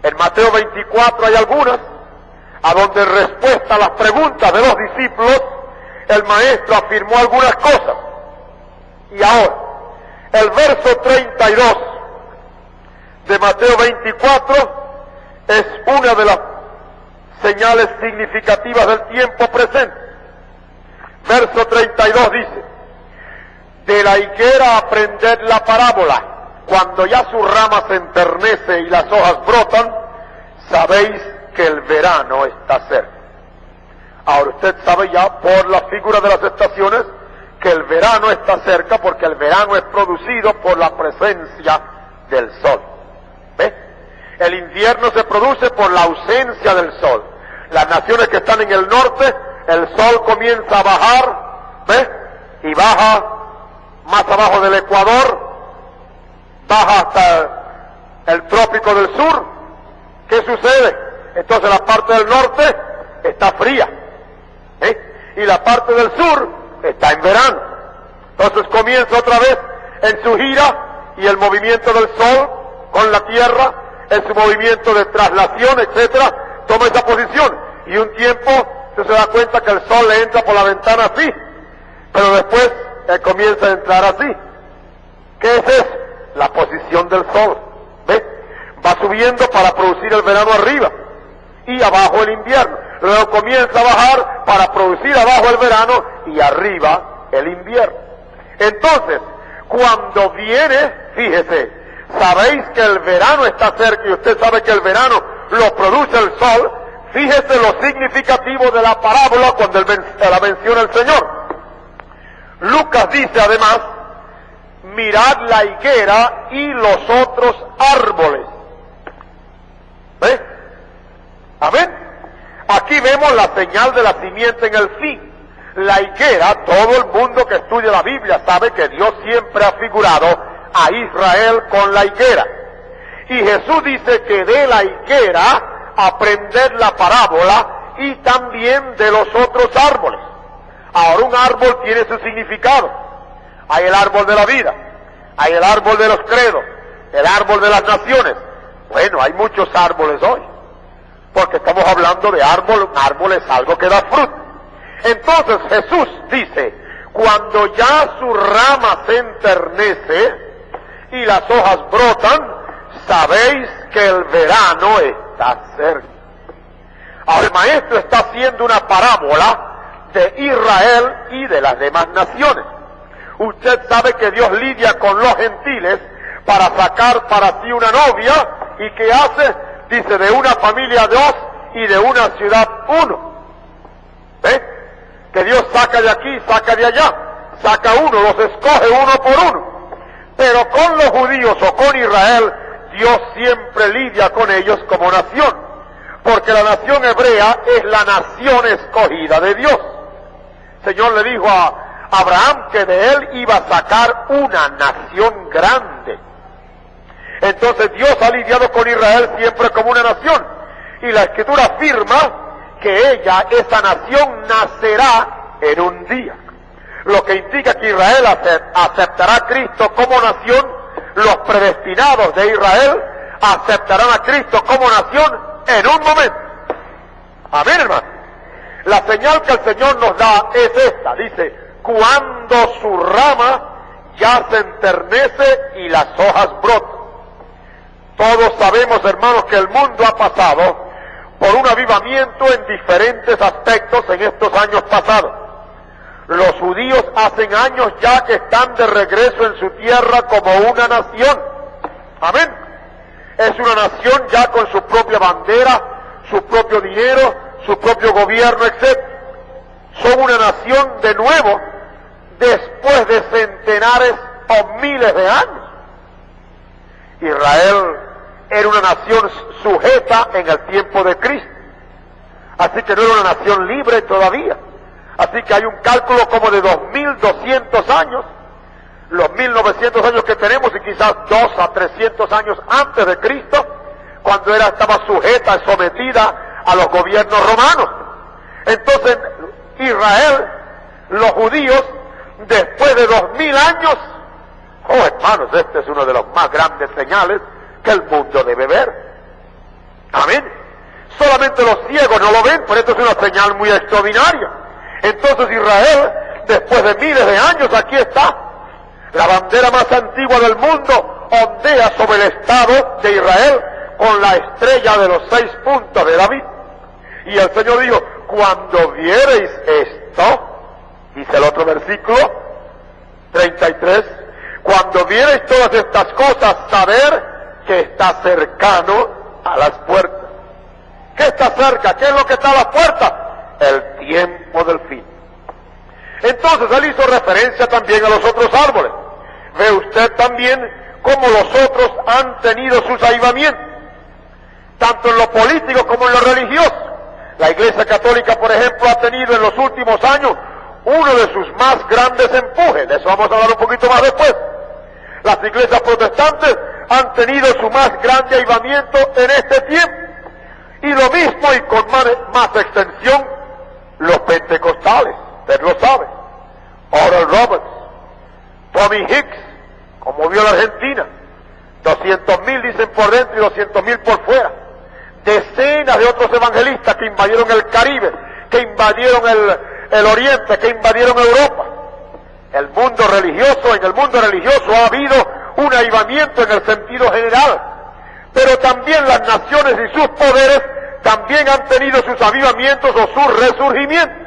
En Mateo 24 hay algunas, a donde en respuesta a las preguntas de los discípulos, el maestro afirmó algunas cosas. Y ahora, el verso 32 de Mateo 24 es una de las señales significativas del tiempo presente. Verso 32 dice: de la higuera aprended la parábola, cuando ya su rama se enternece y las hojas brotan, sabéis que el verano está cerca. Ahora usted sabe ya por la figura de las estaciones que el verano está cerca, porque el verano es producido por la presencia del sol. ¿Ve? El invierno se produce por la ausencia del sol. Las naciones que están en el norte, el sol comienza a bajar, ¿ve? Y baja más abajo del Ecuador, baja hasta el trópico del sur. ¿Qué sucede? Entonces la parte del norte está fría, y la parte del sur está en verano. Entonces comienza otra vez en su gira, y el movimiento del sol con la tierra, en su movimiento de traslación, etcétera, toma esa posición, y un tiempo usted se da cuenta que el sol le entra por la ventana así, pero después él comienza a entrar así. ¿Qué es eso? La posición del sol. ¿Ve? Va subiendo para producir el verano arriba y abajo el invierno. Luego comienza a bajar para producir abajo el verano y arriba el invierno. Entonces, cuando viene, fíjese, sabéis que el verano está cerca y usted sabe que el verano lo produce el sol. Fíjese lo significativo de la parábola cuando la menciona el Señor. Lucas dice además, mirad la higuera y los otros árboles. ¿Ve? Amén. Aquí vemos la señal de la simiente en el fin. La higuera, todo el mundo que estudia la Biblia sabe que Dios siempre ha figurado a Israel con la higuera. Y Jesús dice que de la higuera aprender la parábola y también de los otros árboles. Ahora, un árbol tiene su significado. Hay el árbol de la vida, hay el árbol de los credos, el árbol de las naciones. Bueno, hay muchos árboles hoy, porque estamos hablando de árbol. Árbol es algo que da fruto. Entonces Jesús dice, cuando ya su rama se enternece y las hojas brotan, sabéis que el verano está cerca. Ahora el maestro está haciendo una parábola de Israel y de las demás naciones. Usted sabe que Dios lidia con los gentiles para sacar para sí una novia, y ¿qué hace? Dice, de una familia dos y de una ciudad uno. ¿Ve? Que Dios saca de aquí, saca de allá, saca uno, los escoge uno por uno. Pero con los judíos o con Israel, Dios siempre lidia con ellos como nación, porque la nación hebrea es la nación escogida de Dios. El Señor le dijo a Abraham que de él iba a sacar una nación grande. Entonces Dios ha lidiado con Israel siempre como una nación, y la Escritura afirma que ella, esa nación, nacerá en un día. Lo que indica que Israel aceptará a Cristo como nación. Los predestinados de Israel aceptarán a Cristo como nación en un momento. Amén, hermano. La señal que el Señor nos da es esta. Dice, cuando su rama ya se enternece y las hojas brotan. Todos sabemos, hermanos, que el mundo ha pasado por un avivamiento en diferentes aspectos en estos años pasados. Los judíos hacen años ya que están de regreso en su tierra como una nación. Amén. Es una nación ya con su propia bandera, su propio dinero, su propio gobierno, etc. Son una nación de nuevo después de centenares o miles de años. Israel era una nación sujeta en el tiempo de Cristo, así que no era una nación libre todavía. Así que hay un cálculo como de 2200 años, los 1900 años que tenemos, y quizás 200 a 300 años antes de Cristo, cuando estaba sujeta, sometida a los gobiernos romanos. Entonces Israel, los judíos, después de 2000 años, oh hermanos, este es uno de los más grandes señales que el mundo debe ver. Amén. Solamente los ciegos no lo ven, pero esto es una señal muy extraordinaria. Entonces Israel, después de miles de años, aquí está. La bandera más antigua del mundo ondea sobre el estado de Israel con la estrella de los 6 puntos de David. Y el Señor dijo, cuando viereis esto, dice el otro versículo, 33, cuando viereis todas estas cosas, saber que está cercano a las puertas. ¿Qué está cerca? ¿Qué es lo que está a las puertas? El tiempo del fin. Entonces él hizo referencia también a los otros árboles. Ve usted también cómo los otros han tenido sus avivamientos, tanto en lo político como en lo religioso. La Iglesia Católica, por ejemplo, ha tenido en los últimos años uno de sus más grandes empujes. De eso vamos a hablar un poquito más después. Las iglesias protestantes han tenido su más grande avivamiento en este tiempo. Y lo mismo y con más extensión, los pentecostales, usted lo sabe. Oral Roberts, Tommy Hicks, como vio la Argentina, 200,000 dicen por dentro y 200,000 por fuera. Decenas de otros evangelistas que invadieron el Caribe, que invadieron el Oriente, que invadieron Europa. En el mundo religioso ha habido un avivamiento en el sentido general, pero también las naciones y sus poderes también han tenido sus avivamientos o su resurgimiento.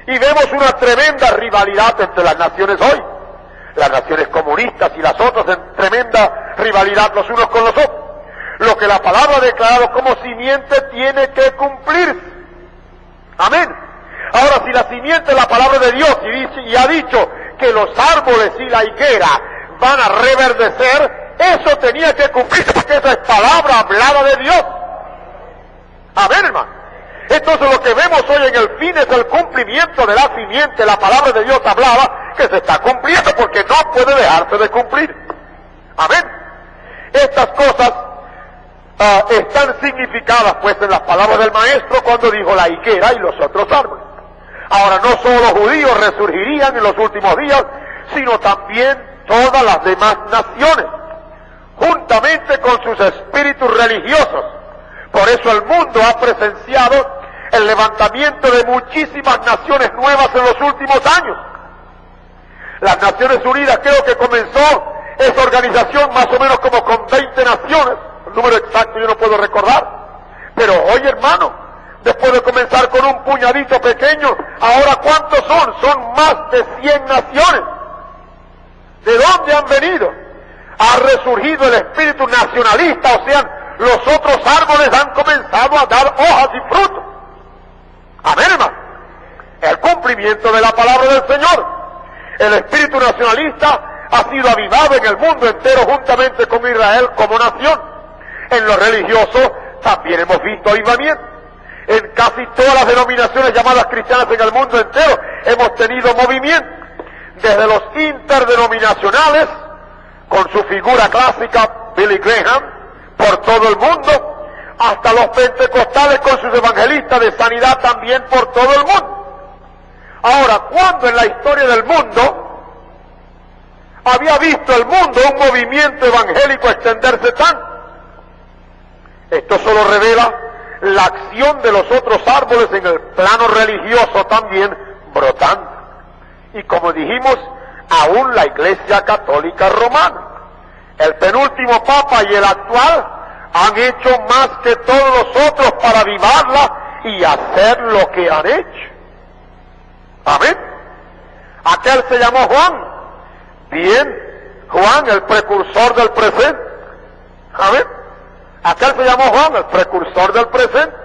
Y vemos una tremenda rivalidad entre las naciones hoy. Las naciones comunistas y las otras en tremenda rivalidad los unos con los otros. Lo que la palabra ha declarado como simiente tiene que cumplirse. Amén. Ahora, si la simiente es la palabra de Dios y ha dicho que los árboles y la higuera van a reverdecer, eso tenía que cumplirse porque esa es palabra hablada de Dios. Amén, hermano. Entonces lo que vemos hoy en el fin es el cumplimiento de la simiente, la palabra de Dios hablaba, que se está cumpliendo porque no puede dejarse de cumplir. Amén. Estas cosas están significadas pues en las palabras del maestro cuando dijo la higuera y los otros árboles. Ahora, no solo los judíos resurgirían en los últimos días, sino también todas las demás naciones, juntamente con sus espíritus religiosos. Por eso el mundo ha presenciado el levantamiento de muchísimas naciones nuevas en los últimos años. Las Naciones Unidas creo que comenzó esa organización más o menos como con 20 naciones, el número exacto yo no puedo recordar, pero hoy, hermano, después de comenzar con un puñadito pequeño, ahora ¿cuántos son? Son más de 100 naciones. ¿De dónde han venido? Ha resurgido el espíritu nacionalista, o sea, los otros árboles han comenzado a dar hojas y frutos. Amén, hermano. El cumplimiento de la palabra del Señor. El espíritu nacionalista ha sido avivado en el mundo entero juntamente con Israel como nación. En lo religioso también hemos visto avivamiento. En casi todas las denominaciones llamadas cristianas en el mundo entero hemos tenido movimiento. Desde los interdenominacionales, con su figura clásica, Billy Graham, por todo el mundo, hasta los pentecostales con sus evangelistas de sanidad también por todo el mundo. Ahora, ¿cuándo en la historia del mundo había visto el mundo un movimiento evangélico extenderse tanto? Esto solo revela la acción de los otros árboles en el plano religioso también brotando. Y como dijimos, aún la Iglesia Católica Romana, el penúltimo Papa y el actual, han hecho más que todos los otros para avivarla y hacer lo que han hecho. Amén. Aquel se llamó Juan. Bien, Juan, el precursor del presente. Amén. Aquel se llamó Juan, el precursor del presente.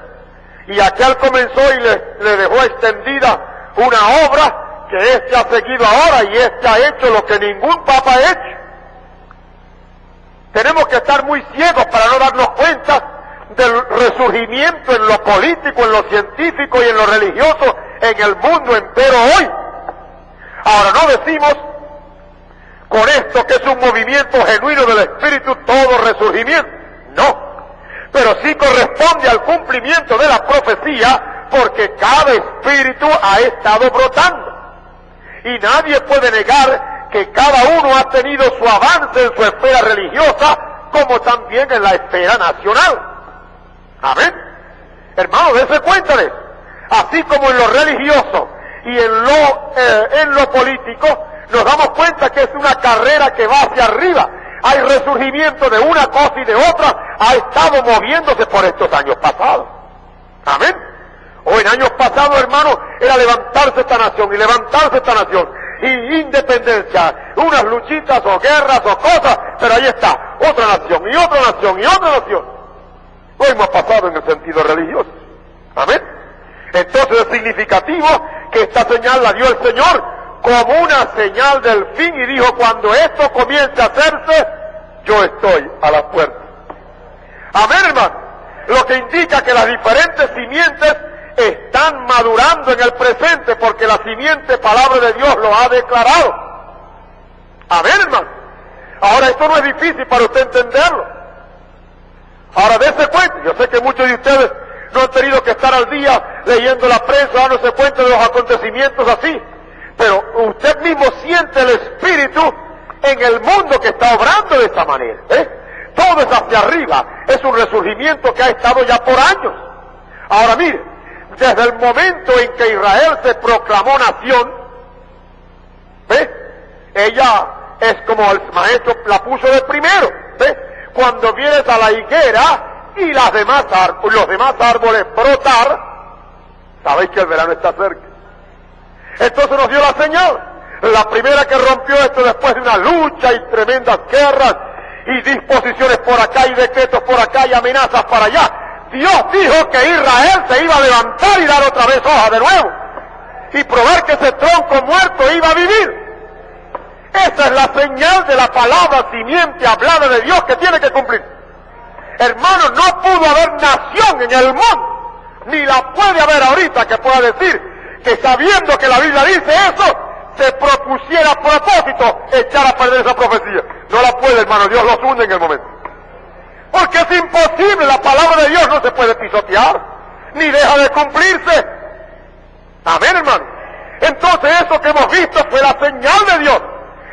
Y aquel comenzó y le dejó extendida una obra que éste ha seguido ahora y éste ha hecho lo que ningún papa ha hecho. Tenemos que estar muy ciegos para no darnos cuenta del resurgimiento en lo político, en lo científico y en lo religioso en el mundo entero hoy. Ahora, no decimos con esto que es un movimiento genuino del Espíritu todo resurgimiento, no. Pero sí corresponde al cumplimiento de la profecía porque cada espíritu ha estado brotando. Y nadie puede negar que cada uno ha tenido su avance en su esfera religiosa, como también en la esfera nacional. Amén. Hermanos, dense cuenta de eso. Así como en lo religioso y en lo político, nos damos cuenta que es una carrera que va hacia arriba. Hay resurgimiento de una cosa y de otra, ha estado moviéndose por estos años pasados. Amén. O en años pasados, hermanos, era levantarse esta nación y levantarse esta nación. Y independencia, unas luchitas o guerras o cosas, pero ahí está, otra nación y otra nación y otra nación. Lo hemos pasado en el sentido religioso. Amén. Entonces es significativo que esta señal la dio el Señor como una señal del fin y dijo, cuando esto comience a hacerse, yo estoy a la puerta. Amén, hermano. Lo que indica que las diferentes simientes están madurando en el presente porque la simiente palabra de Dios lo ha declarado. Amén, hermano. Ahora, esto no es difícil para usted entenderlo. Ahora, dése cuenta, yo sé que muchos de ustedes no han tenido que estar al día leyendo la prensa, dándose cuenta de los acontecimientos así, pero usted mismo siente el espíritu en el mundo que está obrando de esa manera, Todo es hacia arriba, es un resurgimiento que ha estado ya por años. Ahora mire, desde el momento en que Israel se proclamó nación, ella es como el maestro la puso de primero, cuando vienes a la higuera y los demás árboles brotar, sabéis que el verano está cerca. Entonces nos dio la señal. La primera que rompió esto después de una lucha y tremendas guerras y disposiciones por acá y decretos por acá y amenazas para allá. Dios dijo que Israel se iba a levantar y dar otra vez hoja de nuevo y probar que ese tronco muerto iba a vivir. Esa es la señal de la palabra simiente hablada de Dios que tiene que cumplir. Hermano, no pudo haber nación en el mundo, ni la puede haber ahorita que pueda decir que sabiendo que la Biblia dice eso, se propusiera a propósito echar a perder esa profecía. No la puede, hermano, Dios los hunde en el momento. Porque es imposible, la palabra de Dios no se puede pisotear, ni deja de cumplirse. Amén, hermano. Entonces eso que hemos visto fue la señal de Dios.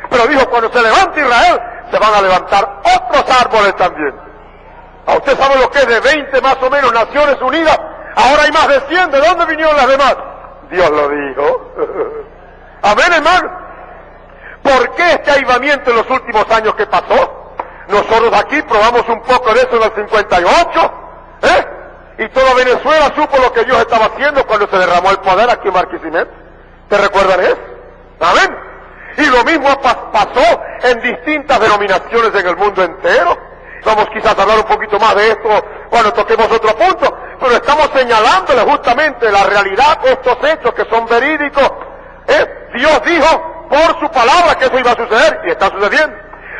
Pero dijo, cuando se levante Israel, se van a levantar otros árboles también. ¿A usted sabe lo que es de 20 más o menos Naciones Unidas? Ahora hay más de 100, ¿de dónde vinieron las demás? Dios lo dijo. Amén, hermano. ¿Por qué este avivamiento en los últimos años que pasó? Nosotros aquí probamos un poco de eso en el 58, y toda Venezuela supo lo que Dios estaba haciendo cuando se derramó el poder aquí en Barquisimeto. ¿Te recuerdan eso? Amén. Y lo mismo pasó en distintas denominaciones en el mundo entero. Vamos quizás a hablar un poquito más de esto cuando toquemos otro punto, pero estamos señalándole justamente la realidad de estos hechos que son verídicos. Dios dijo por su palabra que eso iba a suceder y está sucediendo.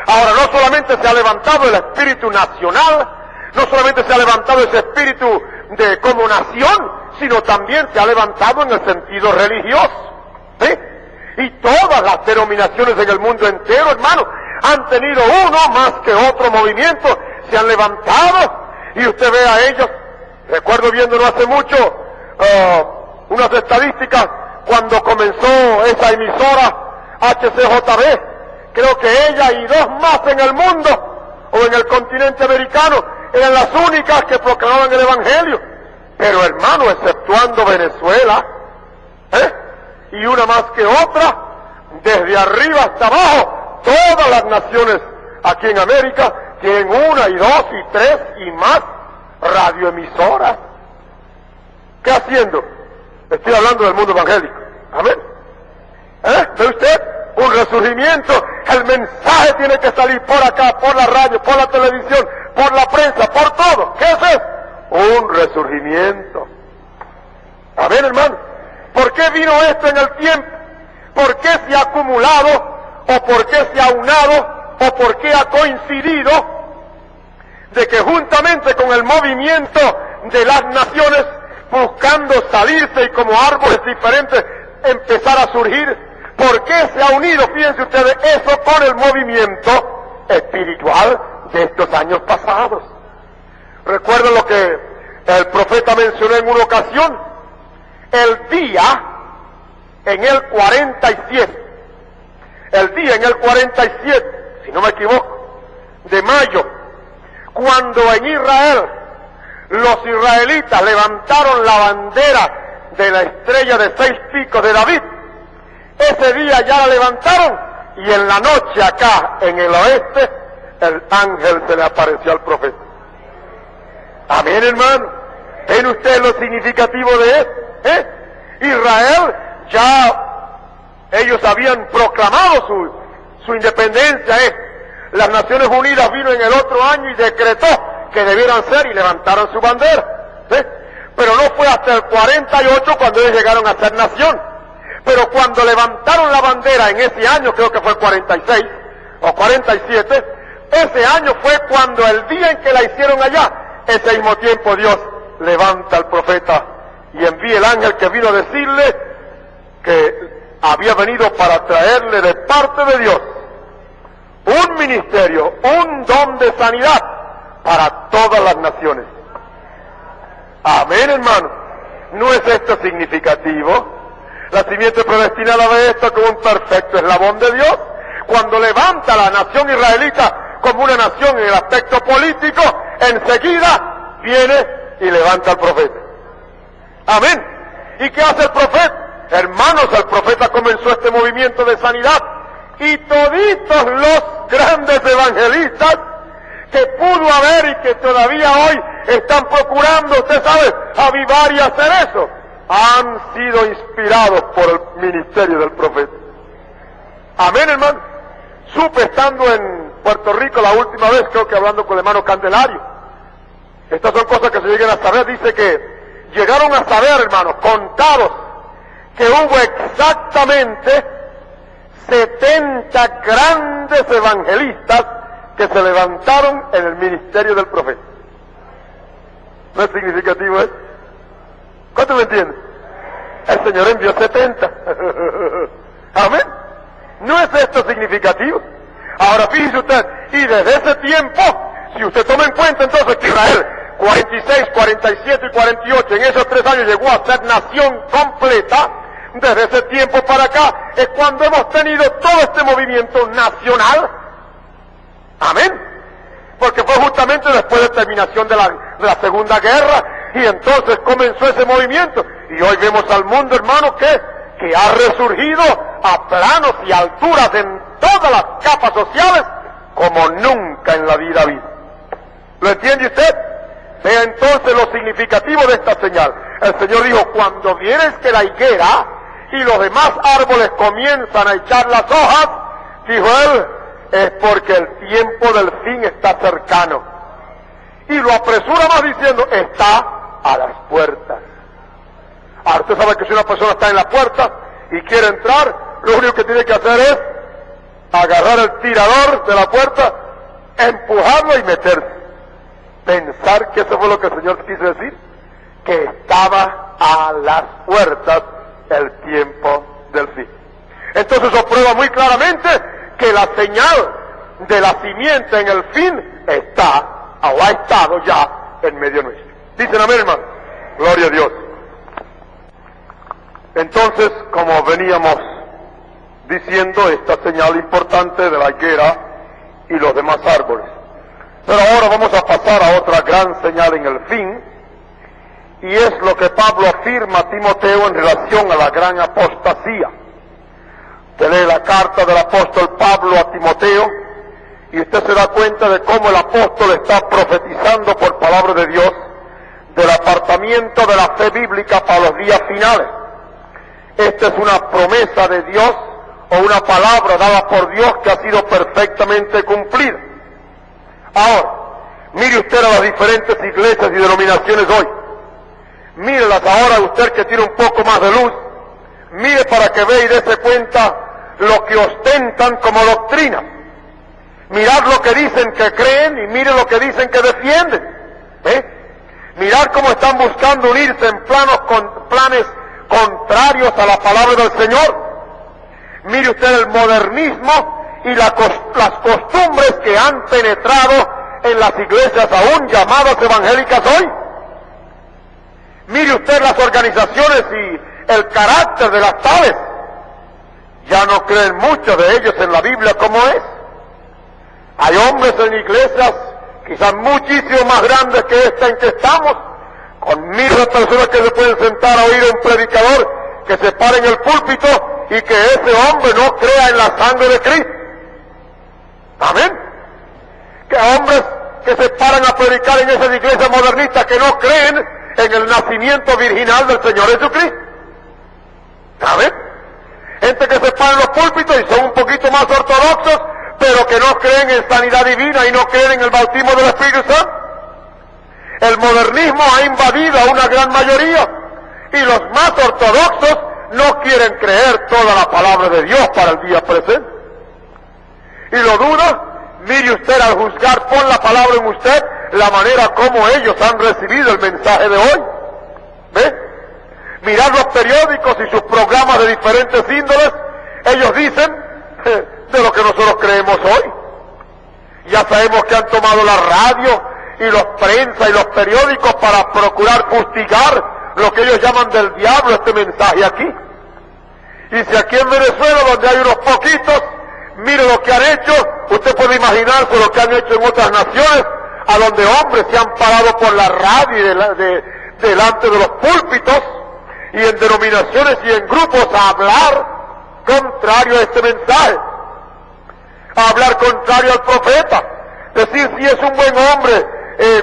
Ahora, no solamente se ha levantado el espíritu nacional, no solamente se ha levantado ese espíritu de como nación, sino también se ha levantado en el sentido religioso. Y todas las denominaciones en el mundo entero, hermano, han tenido uno más que otro movimiento, se han levantado, y usted ve a ellos. Recuerdo viendo no hace mucho unas estadísticas cuando comenzó esa emisora HCJB, creo que ella y dos más en el mundo o en el continente americano eran las únicas que proclamaban el evangelio. Pero hermano, exceptuando Venezuela, y una más que otra, desde arriba hasta abajo, todas las naciones aquí en América tienen una y dos y tres y más radioemisoras. ¿Qué haciendo? Estoy hablando del mundo evangélico. Amén. ¿Ve usted? Un resurgimiento. El mensaje tiene que salir por acá, por la radio, por la televisión, por la prensa, por todo. ¿Qué es eso? Un resurgimiento. Amén, hermano. ¿Por qué vino esto en el tiempo? ¿Por qué se ha acumulado? ¿O por qué se ha unado? ¿O por qué ha coincidido? De que juntamente con el movimiento de las naciones, buscando salirse y como árboles diferentes, empezar a surgir. ¿Por qué se ha unido, fíjense ustedes, eso con el movimiento espiritual de estos años pasados? Recuerden lo que el profeta mencionó en una ocasión, el día en el 47, si no me equivoco, de mayo, cuando en Israel los israelitas levantaron la bandera de la estrella de 6 picos de David. Ese día ya la levantaron y en la noche acá en el oeste el ángel se le apareció al profeta. Amén, hermano. ¿Ven ustedes lo significativo de esto? Israel ya ellos habían proclamado su independencia. Las Naciones Unidas vino en el otro año y decretó que debieran ser y levantaron su bandera. Pero no fue hasta el 48 cuando ellos llegaron a ser nación. Pero cuando levantaron la bandera en ese año, creo que fue el 46 o 47, ese año fue cuando el día en que la hicieron allá, ese mismo tiempo Dios levanta al profeta y envía el ángel que vino a decirle que había venido para traerle de parte de Dios un ministerio, un don de sanidad para todas las naciones. Amén, hermano. ¿No es esto significativo? La simiente predestinada ve esto como un perfecto eslabón de Dios. Cuando levanta a la nación israelita como una nación en el aspecto político, enseguida viene y levanta al profeta. Amén. ¿Y qué hace el profeta? Hermanos, el profeta comenzó este movimiento de sanidad y toditos los grandes evangelistas que pudo haber y que todavía hoy están procurando, usted sabe, avivar y hacer eso, han sido inspirados por el ministerio del profeta. Amén, hermano. Supe estando en Puerto Rico la última vez, creo que hablando con el hermano Candelario. Estas son cosas que se llegan a saber. Dice que llegaron a saber, hermanos, contados, que hubo exactamente 70 grandes evangelistas que se levantaron en el ministerio del profeta. ¿No es significativo eso? ¿Cuánto me entienden? El Señor envió 70. Amén. ¿No es esto significativo? Ahora fíjese usted, y desde ese tiempo, si usted toma en cuenta entonces que Israel, 46, 47 y 48, en esos 3 años llegó a ser nación completa, desde ese tiempo para acá es cuando hemos tenido todo este movimiento nacional. Amén. Porque fue justamente después de terminación de la Segunda Guerra, y entonces comenzó ese movimiento. Y hoy vemos al mundo, hermano, que ha resurgido a planos y alturas en todas las capas sociales, como nunca en la vida habido. ¿Lo entiende usted? Vea entonces lo significativo de esta señal. El Señor dijo, cuando vienes que la higuera y los demás árboles comienzan a echar las hojas, dijo él, es porque el tiempo del fin está cercano. Y lo apresura más diciendo, está a las puertas. Ahora usted sabe que si una persona está en la puerta y quiere entrar, lo único que tiene que hacer es agarrar el tirador de la puerta, empujarlo y meterse. Pensar que eso fue lo que el Señor quiso decir, que estaba a las puertas el tiempo del fin. Entonces eso prueba muy claramente que la señal de la simiente en el fin está, o ha estado ya en medio nuestro. Dicen amén, hermano. Gloria a Dios. Entonces, como veníamos diciendo, esta señal importante de la higuera y los demás árboles. Pero ahora vamos a pasar a otra gran señal en el fin, y es lo que Pablo afirma a Timoteo en relación a la gran apostasía. Usted lee la carta del apóstol Pablo a Timoteo, y usted se da cuenta de cómo el apóstol está profetizando por palabra de Dios del apartamiento de la fe bíblica para los días finales. Esta es una promesa de Dios o una palabra dada por Dios que ha sido perfectamente cumplida. Ahora, mire usted a las diferentes iglesias y denominaciones hoy. Mírelas ahora usted que tiene un poco más de luz. Mire para que vea y dése cuenta lo que ostentan como doctrina. Mirad lo que dicen que creen y mire lo que dicen que defienden. ¿Ve? Mirad cómo están buscando unirse en planes contrarios a la palabra del Señor. Mire usted el modernismo y las costumbres que han penetrado en las iglesias aún llamadas evangélicas hoy. Mire usted las organizaciones y el carácter de las tales. Ya no creen muchos de ellos en la Biblia como es. Hay hombres en iglesias quizás muchísimo más grandes que esta en que estamos, con miles de personas que se pueden sentar a oír a un predicador que se para en el púlpito y que ese hombre no crea en la sangre de Cristo. Amén. Que hombres que se paran a predicar en esas iglesias modernistas que no creen en el nacimiento virginal del Señor Jesucristo. Amén. Gente que se para en los púlpitos y son un poquito más ortodoxos, pero que no creen en sanidad divina y no creen en el bautismo del Espíritu Santo. El modernismo ha invadido a una gran mayoría y los más ortodoxos no quieren creer toda la palabra de Dios para el día presente. Y lo duda, mire usted al juzgar por la palabra en usted la manera como ellos han recibido el mensaje de hoy. ¿Ve? Mirar los periódicos y sus programas de diferentes índoles, ellos dicen de lo que nosotros creemos hoy. Ya sabemos que han tomado la radio y los prensa y los periódicos para procurar fustigar lo que ellos llaman del diablo este mensaje aquí. Y si aquí en Venezuela, donde hay unos poquitos, mire lo que han hecho, usted puede imaginarse lo que han hecho en otras naciones, a donde hombres se han parado por la radio y delante de los púlpitos, y en denominaciones y en grupos a hablar contrario a este mensaje, a hablar contrario al profeta, decir si es un buen hombre,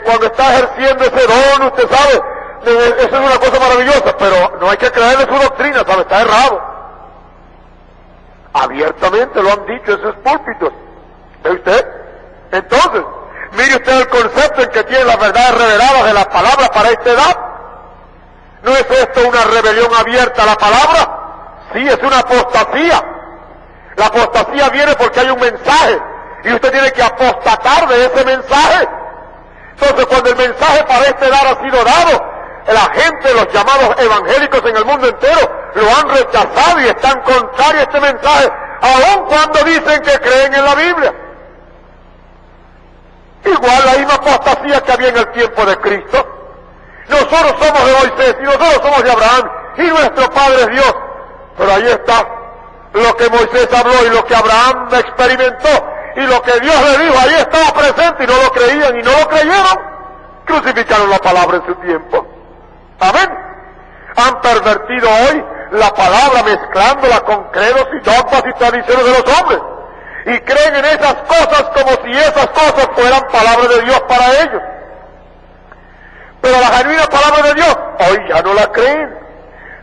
cuando está ejerciendo ese don, usted sabe, eso es una cosa maravillosa, pero no hay que creerle su doctrina, ¿sabe? Está errado. Abiertamente lo han dicho esos púlpitos. ¿Ve usted? Entonces, mire usted el concepto en que tiene las verdades reveladas de las palabras para esta edad. ¿No es esto una rebelión abierta a la palabra? Sí, es una apostasía. La apostasía viene porque hay un mensaje y usted tiene que apostatar de ese mensaje. Entonces, cuando el mensaje para esta edad ha sido dado, la gente, los llamados evangélicos en el mundo entero, lo han rechazado y están contrarios a este mensaje, aun cuando dicen que creen en la Biblia. Igual la misma apostasía que había en el tiempo de Cristo. Nosotros somos de Moisés y nosotros somos de Abraham y nuestro Padre es Dios. Pero ahí está lo que Moisés habló y lo que Abraham experimentó y lo que Dios le dijo, ahí estaba presente y no lo creían y no lo creyeron. Crucificaron la palabra en su tiempo. Amén. Han pervertido hoy la palabra mezclándola con credos y dogmas y tradiciones de los hombres. Y creen en esas cosas como si esas cosas fueran palabra de Dios para ellos. Pero la genuina palabra de Dios, hoy ya no la creen.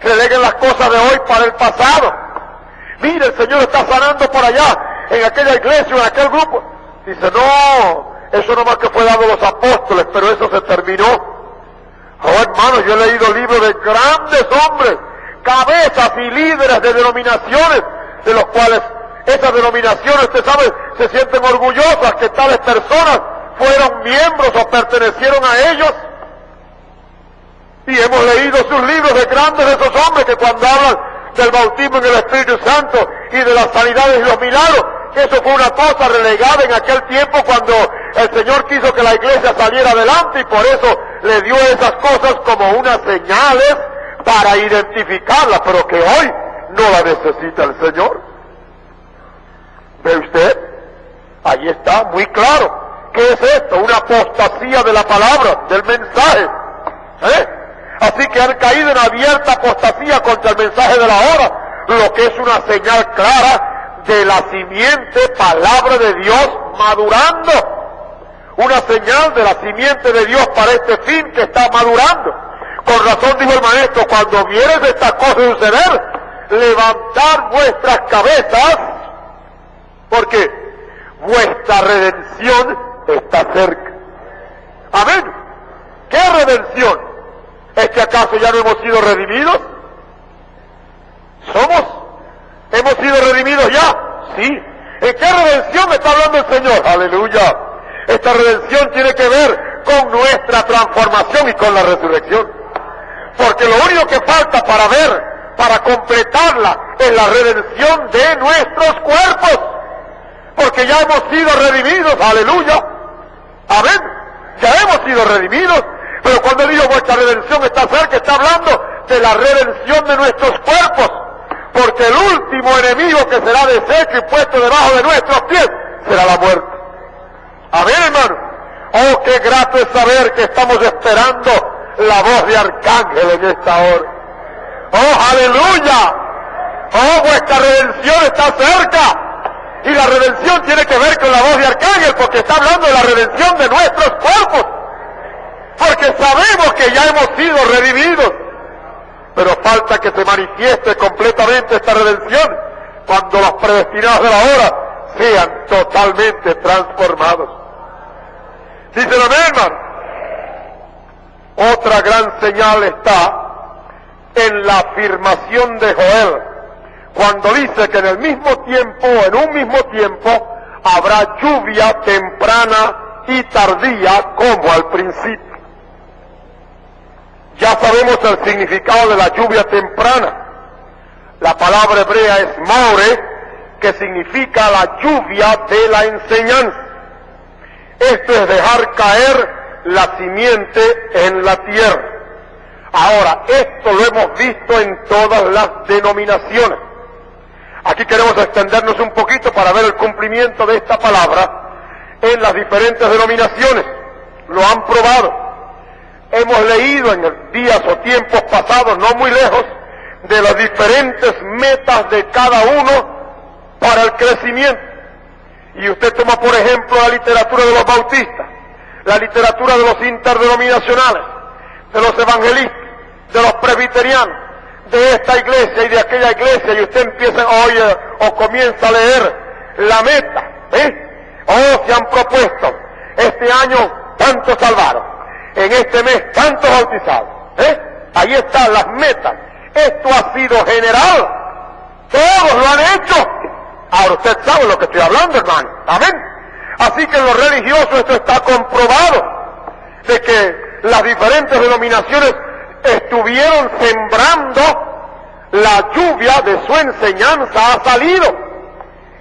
Releguen las cosas de hoy para el pasado. Mire, el Señor está sanando por allá, en aquella iglesia, en aquel grupo. Dice, no, eso nomás que fue dado a los apóstoles, pero eso se terminó. Oh, hermanos, yo he leído libros de grandes hombres, cabezas y líderes de denominaciones, de los cuales esas denominaciones, usted sabe, se sienten orgullosas que tales personas fueron miembros o pertenecieron a ellos. Y hemos leído sus libros de grandes de esos hombres que cuando hablan del bautismo en el Espíritu Santo y de las sanidades y los milagros, eso fue una cosa relegada en aquel tiempo cuando el Señor quiso que la iglesia saliera adelante y por eso le dio esas cosas como unas señales para identificarla, pero que hoy no la necesita el Señor. ¿Ve usted? Ahí está, muy claro. ¿Qué es esto? Una apostasía de la palabra, del mensaje. Así que han caído en abierta apostasía contra el mensaje de la hora, lo que es una señal clara de la simiente palabra de Dios madurando. Una señal de la simiente de Dios para este fin que está madurando. Con razón dijo el maestro, cuando vieres estas cosas suceder, levantad vuestras cabezas, porque vuestra redención está cerca. Amén. ¿Qué redención? ¿Es que acaso ya no hemos sido redimidos? ¿Hemos sido redimidos ya? Sí. ¿En qué redención está hablando el Señor? Aleluya. Esta redención tiene que ver con nuestra transformación y con la resurrección. Porque lo único que falta para completarla, es la redención de nuestros cuerpos. Porque ya hemos sido redimidos, aleluya. Amén. Ya hemos sido redimidos. Pero cuando digo vuestra redención está cerca, está hablando de la redención de nuestros cuerpos. Porque el último enemigo que será deshecho y puesto debajo de nuestros pies será la muerte. Amén, hermano. Oh, qué grato es saber que estamos esperando la voz de arcángel en esta hora. Oh, aleluya. Oh, vuestra redención está cerca. Y la redención tiene que ver con la voz de arcángel, porque está hablando de la redención de nuestros cuerpos. Porque sabemos que ya hemos sido redimidos. Pero falta que se manifieste completamente esta redención cuando los predestinados de la hora sean totalmente transformados. Dice la hermano. Otra gran señal está en la afirmación de Joel, cuando dice que en un mismo tiempo, habrá lluvia temprana y tardía como al principio. Ya sabemos el significado de la lluvia temprana. La palabra hebrea es more, que significa la lluvia de la enseñanza. Esto es dejar caer la simiente en la tierra. Ahora, esto lo hemos visto en todas las denominaciones. Aquí queremos extendernos un poquito para ver el cumplimiento de esta palabra en las diferentes denominaciones. Lo han probado. Hemos leído en días o tiempos pasados, no muy lejos, de las diferentes metas de cada uno para el crecimiento. Y usted toma, por ejemplo, la literatura de los bautistas, la literatura de los interdenominacionales, de los evangelistas, de los presbiterianos, de esta iglesia y de aquella iglesia, y usted empieza, oye, o comienza a leer la meta, se han propuesto, este año tantos salvados, en este mes tantos bautizados, ahí están las metas. Esto ha sido general, todos lo han hecho. Ahora usted sabe lo que estoy hablando, hermano, amén. Así que en lo religioso esto está comprobado, de que las diferentes denominaciones estuvieron sembrando la lluvia de su enseñanza, ha salido,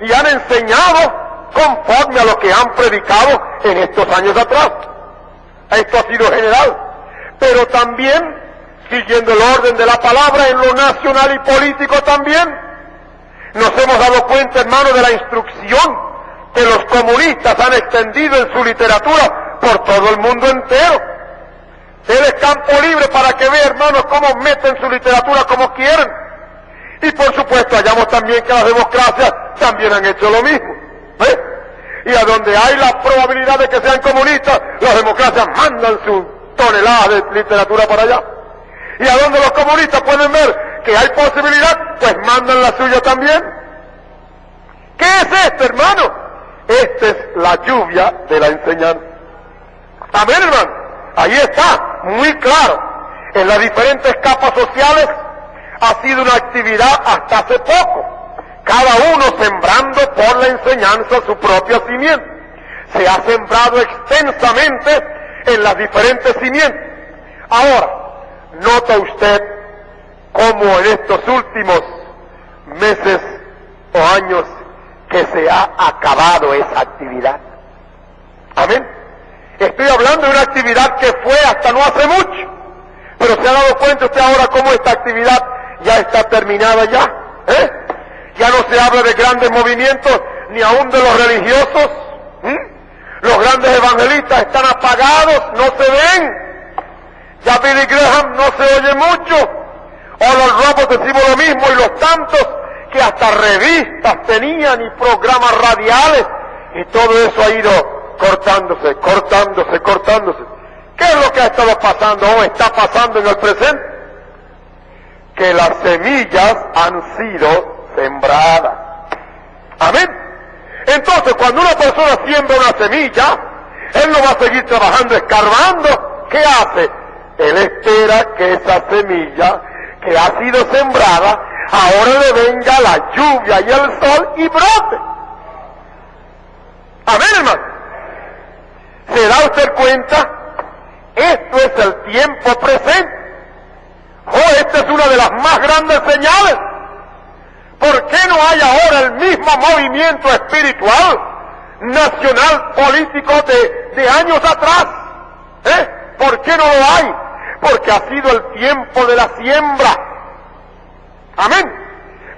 y han enseñado conforme a lo que han predicado en estos años atrás. Esto ha sido general, pero también, siguiendo el orden de la palabra, en lo nacional y político también, nos hemos dado cuenta, hermano, de la instrucción que los comunistas han extendido en su literatura por todo el mundo entero. Él campo libre para que vea, hermanos, cómo meten su literatura como quieren. Y por supuesto hallamos también que las democracias también han hecho lo mismo. Y a donde hay la probabilidad de que sean comunistas, las democracias mandan su tonelada de literatura para allá. Y a donde los comunistas pueden ver que hay posibilidad, pues mandan la suya también. ¿Qué es esto, hermano? Esta es la lluvia de la enseñanza. Amén, hermano. Ahí está, muy claro. En las diferentes capas sociales ha sido una actividad hasta hace poco. Cada uno sembrando por la enseñanza su propia simiente. Se ha sembrado extensamente en las diferentes simientes. Ahora, ¿nota usted cómo en estos últimos meses o años que se ha acabado esa actividad? Amén. Estoy hablando de una actividad que fue hasta no hace mucho, pero se ha dado cuenta usted ahora cómo esta actividad ya está terminada ya. Ya no se habla de grandes movimientos, ni aún de los religiosos. Los grandes evangelistas están apagados, no se ven. Ya Billy Graham no se oye mucho. O los Robots decimos lo mismo, y los tantos que hasta revistas tenían y programas radiales, y todo eso ha ido cortándose. ¿Qué es lo que ha estado pasando o está pasando en el presente? Que las semillas han sido sembradas. Amén. Entonces, cuando una persona siembra una semilla, él no va a seguir trabajando, escarbando. ¿Qué hace? Él espera que esa semilla que ha sido sembrada, ahora le venga la lluvia y el sol y brote. Amén, hermano. ¿Se da usted cuenta? Esto es el tiempo presente. Esta es una de las más grandes señales. ¿Por qué no hay ahora el mismo movimiento espiritual, nacional, político de años atrás? ¿Por qué no lo hay? Porque ha sido el tiempo de la siembra. Amén.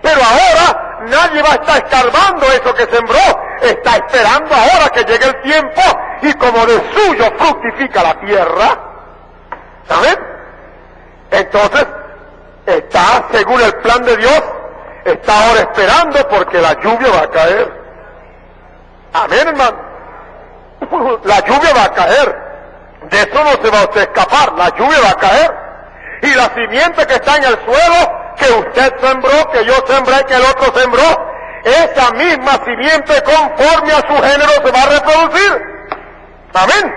Pero ahora nadie va a estar escarbando eso que sembró. Está esperando ahora que llegue el tiempo y como de suyo fructifica la tierra. ¿Amén? Entonces, está, según el plan de Dios, está ahora esperando porque la lluvia va a caer. Amén, hermano. La lluvia va a caer. De eso no se va a usted escapar. La lluvia va a caer. Y la simiente que está en el suelo, que usted sembró, que yo sembré, que el otro sembró, esa misma simiente conforme a su género se va a reproducir. Amén.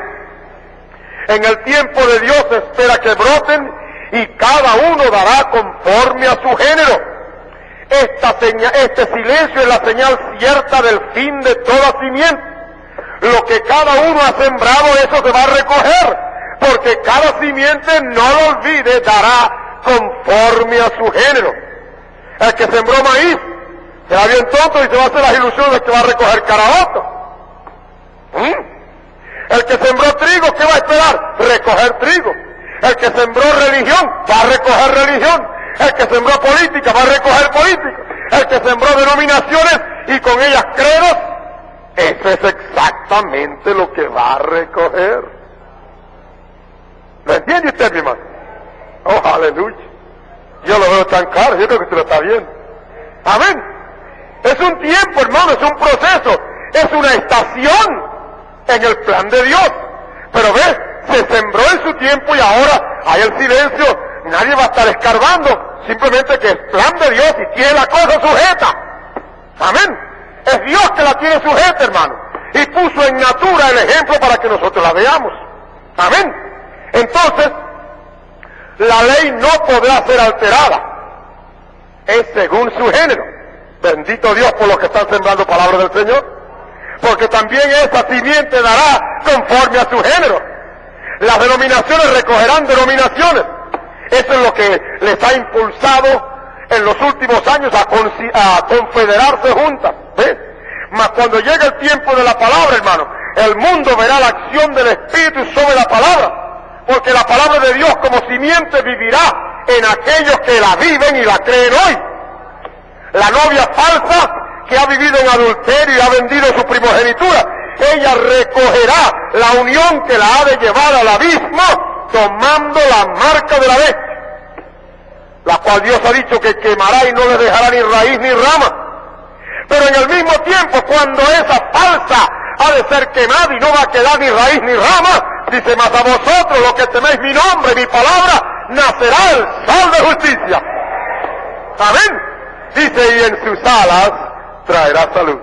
En el tiempo de Dios se espera que broten y cada uno dará conforme a su género. Este silencio es la señal cierta del fin de toda simiente. Lo que cada uno ha sembrado, eso se va a recoger, porque cada simiente, no lo olvide, dará conforme a su género. El que sembró maíz será bien tonto y se va a hacer las ilusiones de que va a recoger caraotas. El que sembró trigo, ¿qué va a esperar? Recoger trigo. El que sembró religión, va a recoger religión. El que sembró política, va a recoger política. El que sembró denominaciones y con ellas credos, eso es exactamente lo que va a recoger. ¿Lo entiende usted, mi hermano? Oh, aleluya. Yo lo veo tan claro, yo creo que usted lo está viendo. Amén. Es un tiempo, hermano, es un proceso, es una estación en el plan de Dios. Pero ve, se sembró en su tiempo y ahora hay el silencio, nadie va a estar escarbando, simplemente que es plan de Dios y tiene la cosa sujeta. Amén. Es Dios que la tiene sujeta, hermano, y puso en natura el ejemplo para que nosotros la veamos. Amén. Entonces, la ley no podrá ser alterada, es según su género. Bendito Dios por los que están sembrando palabra del Señor, porque también esa simiente dará conforme a su género. Las denominaciones recogerán denominaciones. Eso es lo que les ha impulsado en los últimos años a confederarse juntas. ¿Ves? Mas cuando llegue el tiempo de la palabra, hermano, el mundo verá la acción del Espíritu sobre la palabra, porque la palabra de Dios como simiente vivirá en aquellos que la viven y la creen hoy. La novia falsa que ha vivido en adulterio y ha vendido su primogenitura, ella recogerá la unión que la ha de llevar al abismo, tomando la marca de la bestia, la cual Dios ha dicho que quemará y no le dejará ni raíz ni rama. Pero en el mismo tiempo, cuando esa falsa ha de ser quemada y no va a quedar ni raíz ni rama, dice: mas a vosotros, los que teméis mi nombre, mi palabra, nacerá el sol de justicia. Amén. Dice: y en sus alas traerá salud.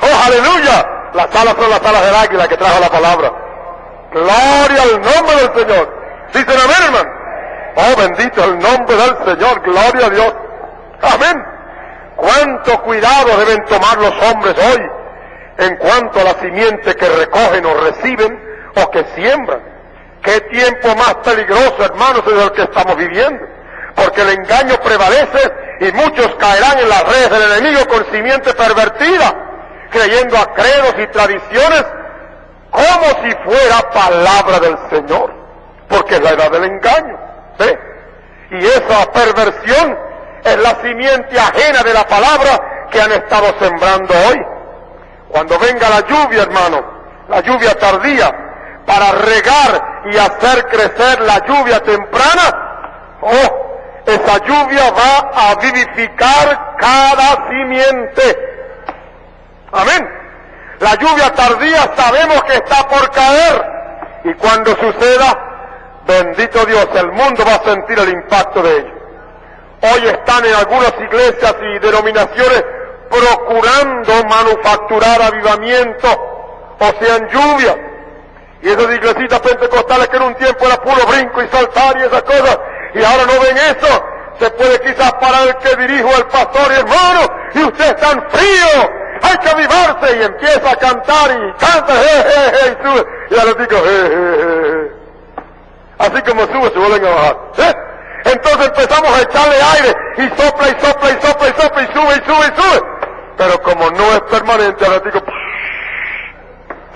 ¡Oh, aleluya! Las alas son las alas del águila que trajo la palabra. Gloria al nombre del Señor. Dicen amén, hermano. Oh, bendito el nombre del Señor. Gloria a Dios. Amén. Cuánto cuidado deben tomar los hombres hoy en cuanto a la simiente que recogen o reciben o que siembran. Qué tiempo más peligroso, hermanos, es el que estamos viviendo, porque el engaño prevalece y muchos caerán en las redes del enemigo con simiente pervertida, creyendo a credos y tradiciones como si fuera palabra del Señor, porque es la edad del engaño. ¿Ve? Y esa perversión es la simiente ajena de la palabra que han estado sembrando hoy. Cuando venga la lluvia, hermano, la lluvia tardía, para regar y hacer crecer la lluvia temprana, oh, esa lluvia va a vivificar cada simiente. Amén. La lluvia tardía sabemos que está por caer, y cuando suceda, bendito Dios, el mundo va a sentir el impacto de ello. Hoy están en algunas iglesias y denominaciones procurando manufacturar avivamiento, o sea, en lluvia. Y esas iglesitas pentecostales que en un tiempo era puro brinco y saltar y esas cosas, y ahora no ven eso. Se puede quizás parar el que dirijo al pastor: y hermano, y usted es tan frío, hay que avivarse, y empieza a cantar y canta, y sube, y a los digo, así como sube, se vuelven a bajar. Entonces empezamos a echarle aire, y sopla, y sopla, y sopla, y sopla, y sube, y sube, y sube. Pero como no es permanente, a los digo,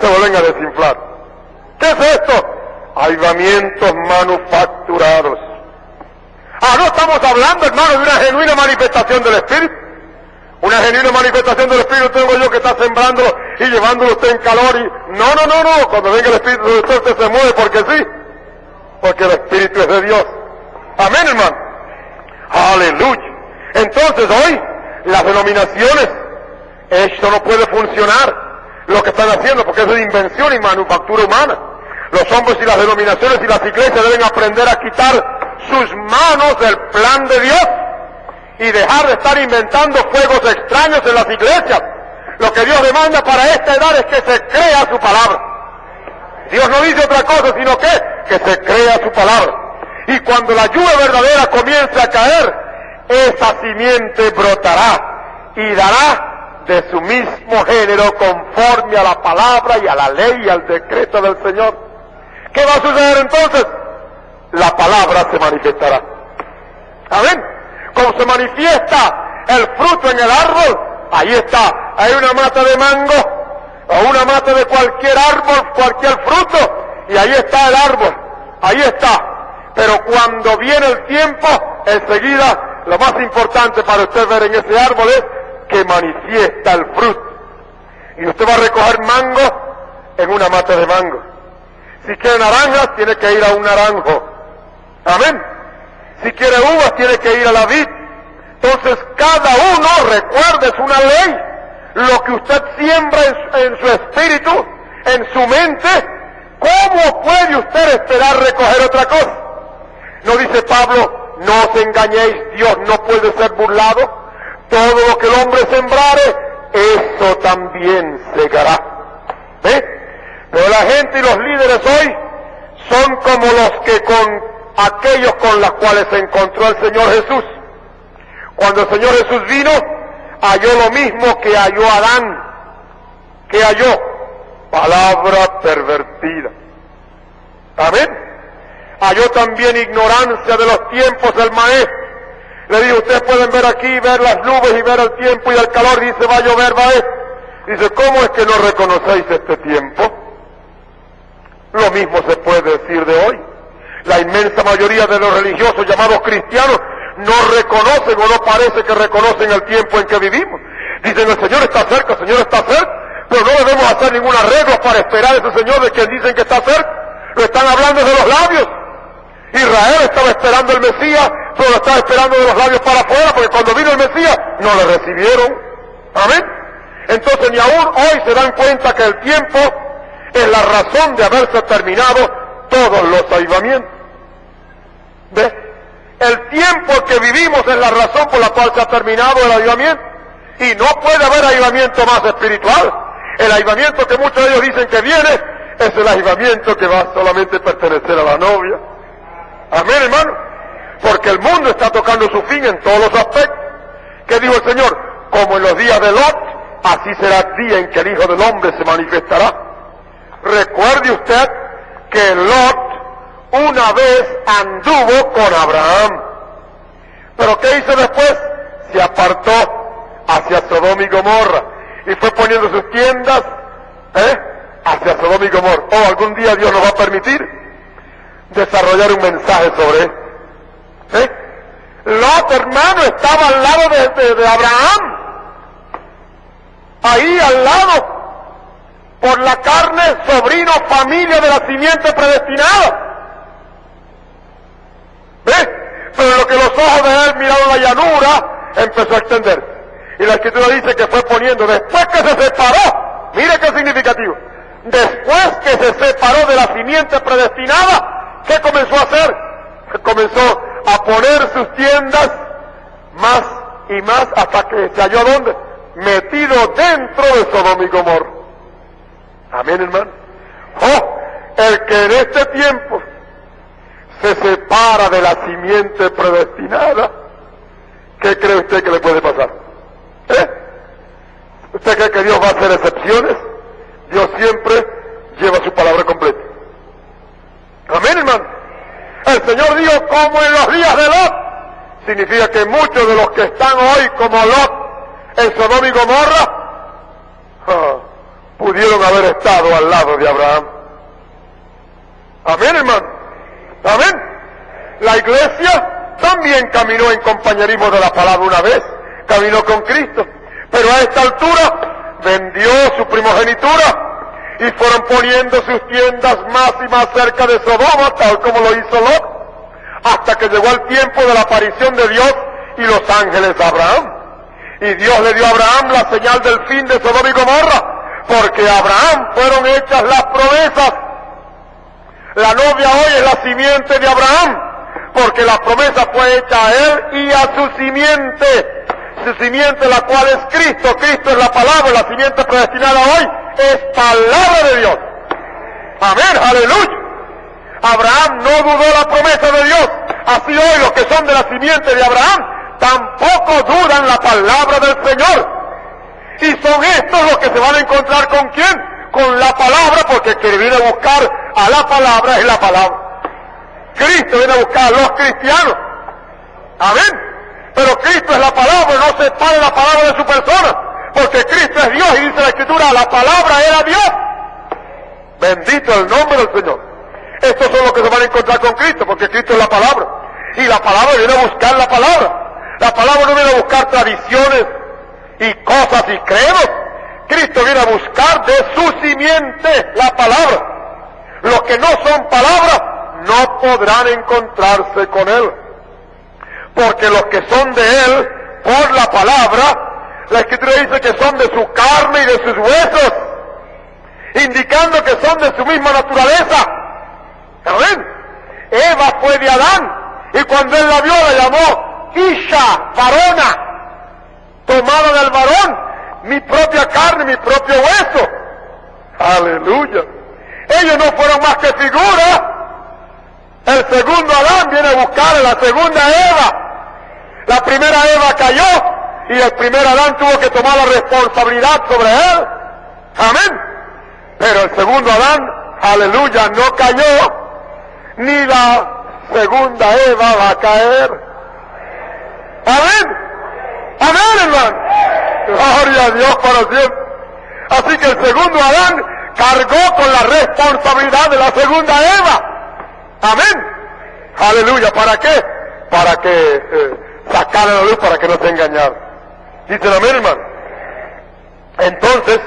se vuelven a desinflar. ¿Qué es esto? Avivamientos manufacturados. No estamos hablando, hermano, de una genuina manifestación del Espíritu. Una genuina manifestación del Espíritu tengo yo que está sembrándolo y llevándolo usted en calor y... No. Cuando venga el Espíritu de usted se mueve porque sí. Porque el Espíritu es de Dios. Amén, hermano. Aleluya. Entonces hoy, las denominaciones, esto no puede funcionar, lo que están haciendo, porque eso es invención y manufactura humana. Los hombres y las denominaciones y las iglesias deben aprender a quitar sus manos del plan de Dios y dejar de estar inventando fuegos extraños en las iglesias. Lo que Dios demanda para esta edad es que se crea su palabra. Dios no dice otra cosa sino que se crea su palabra. Y cuando la lluvia verdadera comience a caer, esa simiente brotará y dará de su mismo género conforme a la palabra y a la ley y al decreto del Señor. ¿Qué va a suceder entonces? La palabra se manifestará. Amén. Como se manifiesta el fruto en el árbol, ahí está. Hay una mata de mango, a una mata de cualquier árbol, cualquier fruto, y ahí está el árbol, ahí está. Pero cuando viene el tiempo, enseguida, lo más importante para usted ver en ese árbol es que manifiesta el fruto. Y usted va a recoger mango en una mata de mango. Si quiere naranjas, tiene que ir a un naranjo. Amén. Si quiere uvas, tiene que ir a la vid. Entonces, cada uno, recuerde, es una ley. Lo que usted siembra en su espíritu, en su mente, ¿cómo puede usted esperar recoger otra cosa? No dice Pablo, no os engañéis, Dios no puede ser burlado. Todo lo que el hombre sembrare, eso también segará. ¿Ve? Pero la gente y los líderes hoy son como los que con aquellos con los cuales se encontró el Señor Jesús. Cuando el Señor Jesús vino, halló lo mismo que halló Adán. ¿Qué halló? Palabra pervertida. Amén. Halló también ignorancia de los tiempos del maestro. Le dijo, ustedes pueden ver aquí, ver las nubes y ver el tiempo y el calor. Dice, va a llover, va a esto. Dice, ¿cómo es que no reconocéis este tiempo? Lo mismo se puede decir de hoy. La inmensa mayoría de los religiosos llamados cristianos no reconocen o no parece que reconocen el tiempo en que vivimos. Dicen, el Señor está cerca, el Señor está cerca, pero no debemos hacer ningún arreglo para esperar a ese Señor de quien dicen que está cerca. Lo están hablando de los labios. Israel estaba esperando el Mesías, pero lo estaba esperando de los labios para afuera, porque cuando vino el Mesías no le recibieron. Amén. Entonces ni aún hoy se dan cuenta que el tiempo es la razón de haberse terminado todos los avivamientos. ¿Ve? El tiempo que vivimos es la razón por la cual se ha terminado el avivamiento. Y no puede haber avivamiento más espiritual. El avivamiento que muchos de ellos dicen que viene es el avivamiento que va solamente a pertenecer a la novia. Amén, hermano. Porque el mundo está tocando su fin en todos los aspectos. ¿Qué dijo el Señor? Como en los días de Lot, así será el día en que el Hijo del Hombre se manifestará. Recuerde usted que Lot una vez anduvo con Abraham. ¿Pero qué hizo después? Se apartó hacia Sodoma y Gomorra y fue poniendo sus tiendas hacia Sodoma y Gomorra. Oh, algún día Dios nos va a permitir desarrollar un mensaje sobre esto. Lot, hermano, estaba al lado de Abraham, ahí al lado, por la carne, sobrino, familia de la simiente predestinada. Pero lo que los ojos de él miraron la llanura, empezó a extenderse. Y la Escritura dice que fue poniendo, después que se separó, mire qué significativo, después que se separó de la simiente predestinada, ¿qué comenzó a hacer? Comenzó a poner sus tiendas más y más hasta que se halló ¿dónde? Metido dentro de Sodoma y Gomorra. Amén, hermano. Oh, el que en este tiempo se separa de la simiente predestinada, ¿qué cree usted que le puede pasar? ¿Usted cree que Dios va a hacer excepciones? Dios siempre lleva su palabra completa. Amén, hermano. El Señor dijo, como en los días de Lot, significa que muchos de los que están hoy como Lot en Sodoma y Gomorra, pudieron haber estado al lado de Abraham. Amén, hermano. Amén. La iglesia también caminó en compañerismo de la palabra una vez, caminó con Cristo, pero a esta altura vendió su primogenitura y fueron poniendo sus tiendas más y más cerca de Sodoma, tal como lo hizo Lot, hasta que llegó el tiempo de la aparición de Dios y los ángeles a Abraham. Y Dios le dio a Abraham la señal del fin de Sodoma y Gomorra, porque a Abraham fueron hechas las promesas. La novia hoy es la simiente de Abraham, porque la promesa fue hecha a él y a su simiente la cual es Cristo. Cristo es la palabra, la simiente predestinada hoy es palabra de Dios. Amén, aleluya. Abraham no dudó la promesa de Dios, así hoy los que son de la simiente de Abraham tampoco dudan la palabra del Señor. Y son estos los que se van a encontrar con ¿quién? Con la palabra, porque el que viene a buscar a la palabra es la palabra. Cristo viene a buscar a los cristianos. Amén. Pero Cristo es la palabra, no separe la palabra de su persona. porque Cristo es Dios, y dice la Escritura, la palabra era Dios. Bendito el nombre del Señor. Estos son los que se van a encontrar con Cristo, porque Cristo es la palabra. Y la palabra viene a buscar la palabra. La palabra no viene a buscar tradiciones y cosas y credos. Cristo viene a buscar de su simiente la palabra. Los que no son palabras no podrán encontrarse con Él. Porque los que son de Él, por la palabra, la Escritura dice que son de su carne y de sus huesos, indicando que son de su misma naturaleza. ¿Amén? Eva fue de Adán, y cuando él la vio la llamó Isha, varona, tomada del varón, mi propia carne, mi propio hueso. Aleluya. Ellos no fueron más que figuras. El segundo Adán viene a buscar a la segunda Eva. La primera Eva cayó y el primer Adán tuvo que tomar la responsabilidad sobre él. Amén. Pero el segundo Adán, aleluya, no cayó, ni la segunda Eva va a caer. Amén. Amén, hermano. Gloria a Dios para siempre. Así que el segundo Adán cargó con la responsabilidad de la segunda Eva. Amén. Aleluya. ¿Para qué? Para que sacara la luz, para que no se engañara. Dicen amén, hermano. Entonces,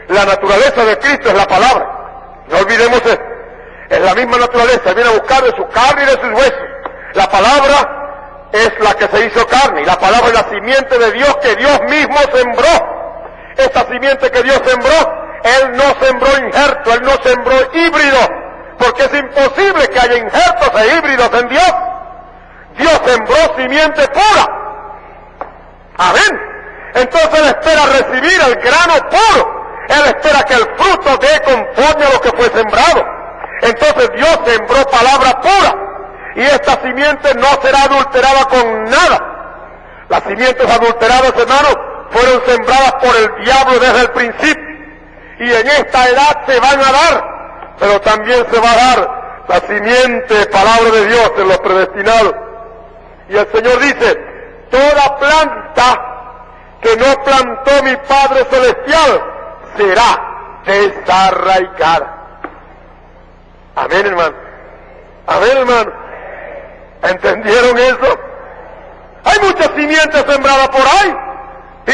la naturaleza de Cristo es la palabra. No olvidemos esto. Es la misma naturaleza. Viene a buscar de su carne y de sus huesos. La palabra es la que se hizo carne, y la palabra es la simiente de Dios que Dios mismo sembró. Esta simiente que Dios sembró, Él no sembró injerto, Él no sembró híbrido, porque es imposible que haya injertos e híbridos en Dios. Dios sembró simiente pura. Amén. Entonces Él espera recibir el grano puro. Él espera que el fruto dé conforme a lo que fue sembrado. Entonces Dios sembró palabra pura. Y esta simiente no será adulterada con nada. Las simientes adulteradas, hermanos, fueron sembradas por el diablo desde el principio. Y en esta edad se van a dar, pero también se va a dar la simiente, palabra de Dios, en los predestinados. Y el Señor dice, toda planta que no plantó mi Padre Celestial será desarraigada. Amén, hermano. Amén, hermano. ¿Entendieron eso? Hay muchas simientes sembradas por ahí,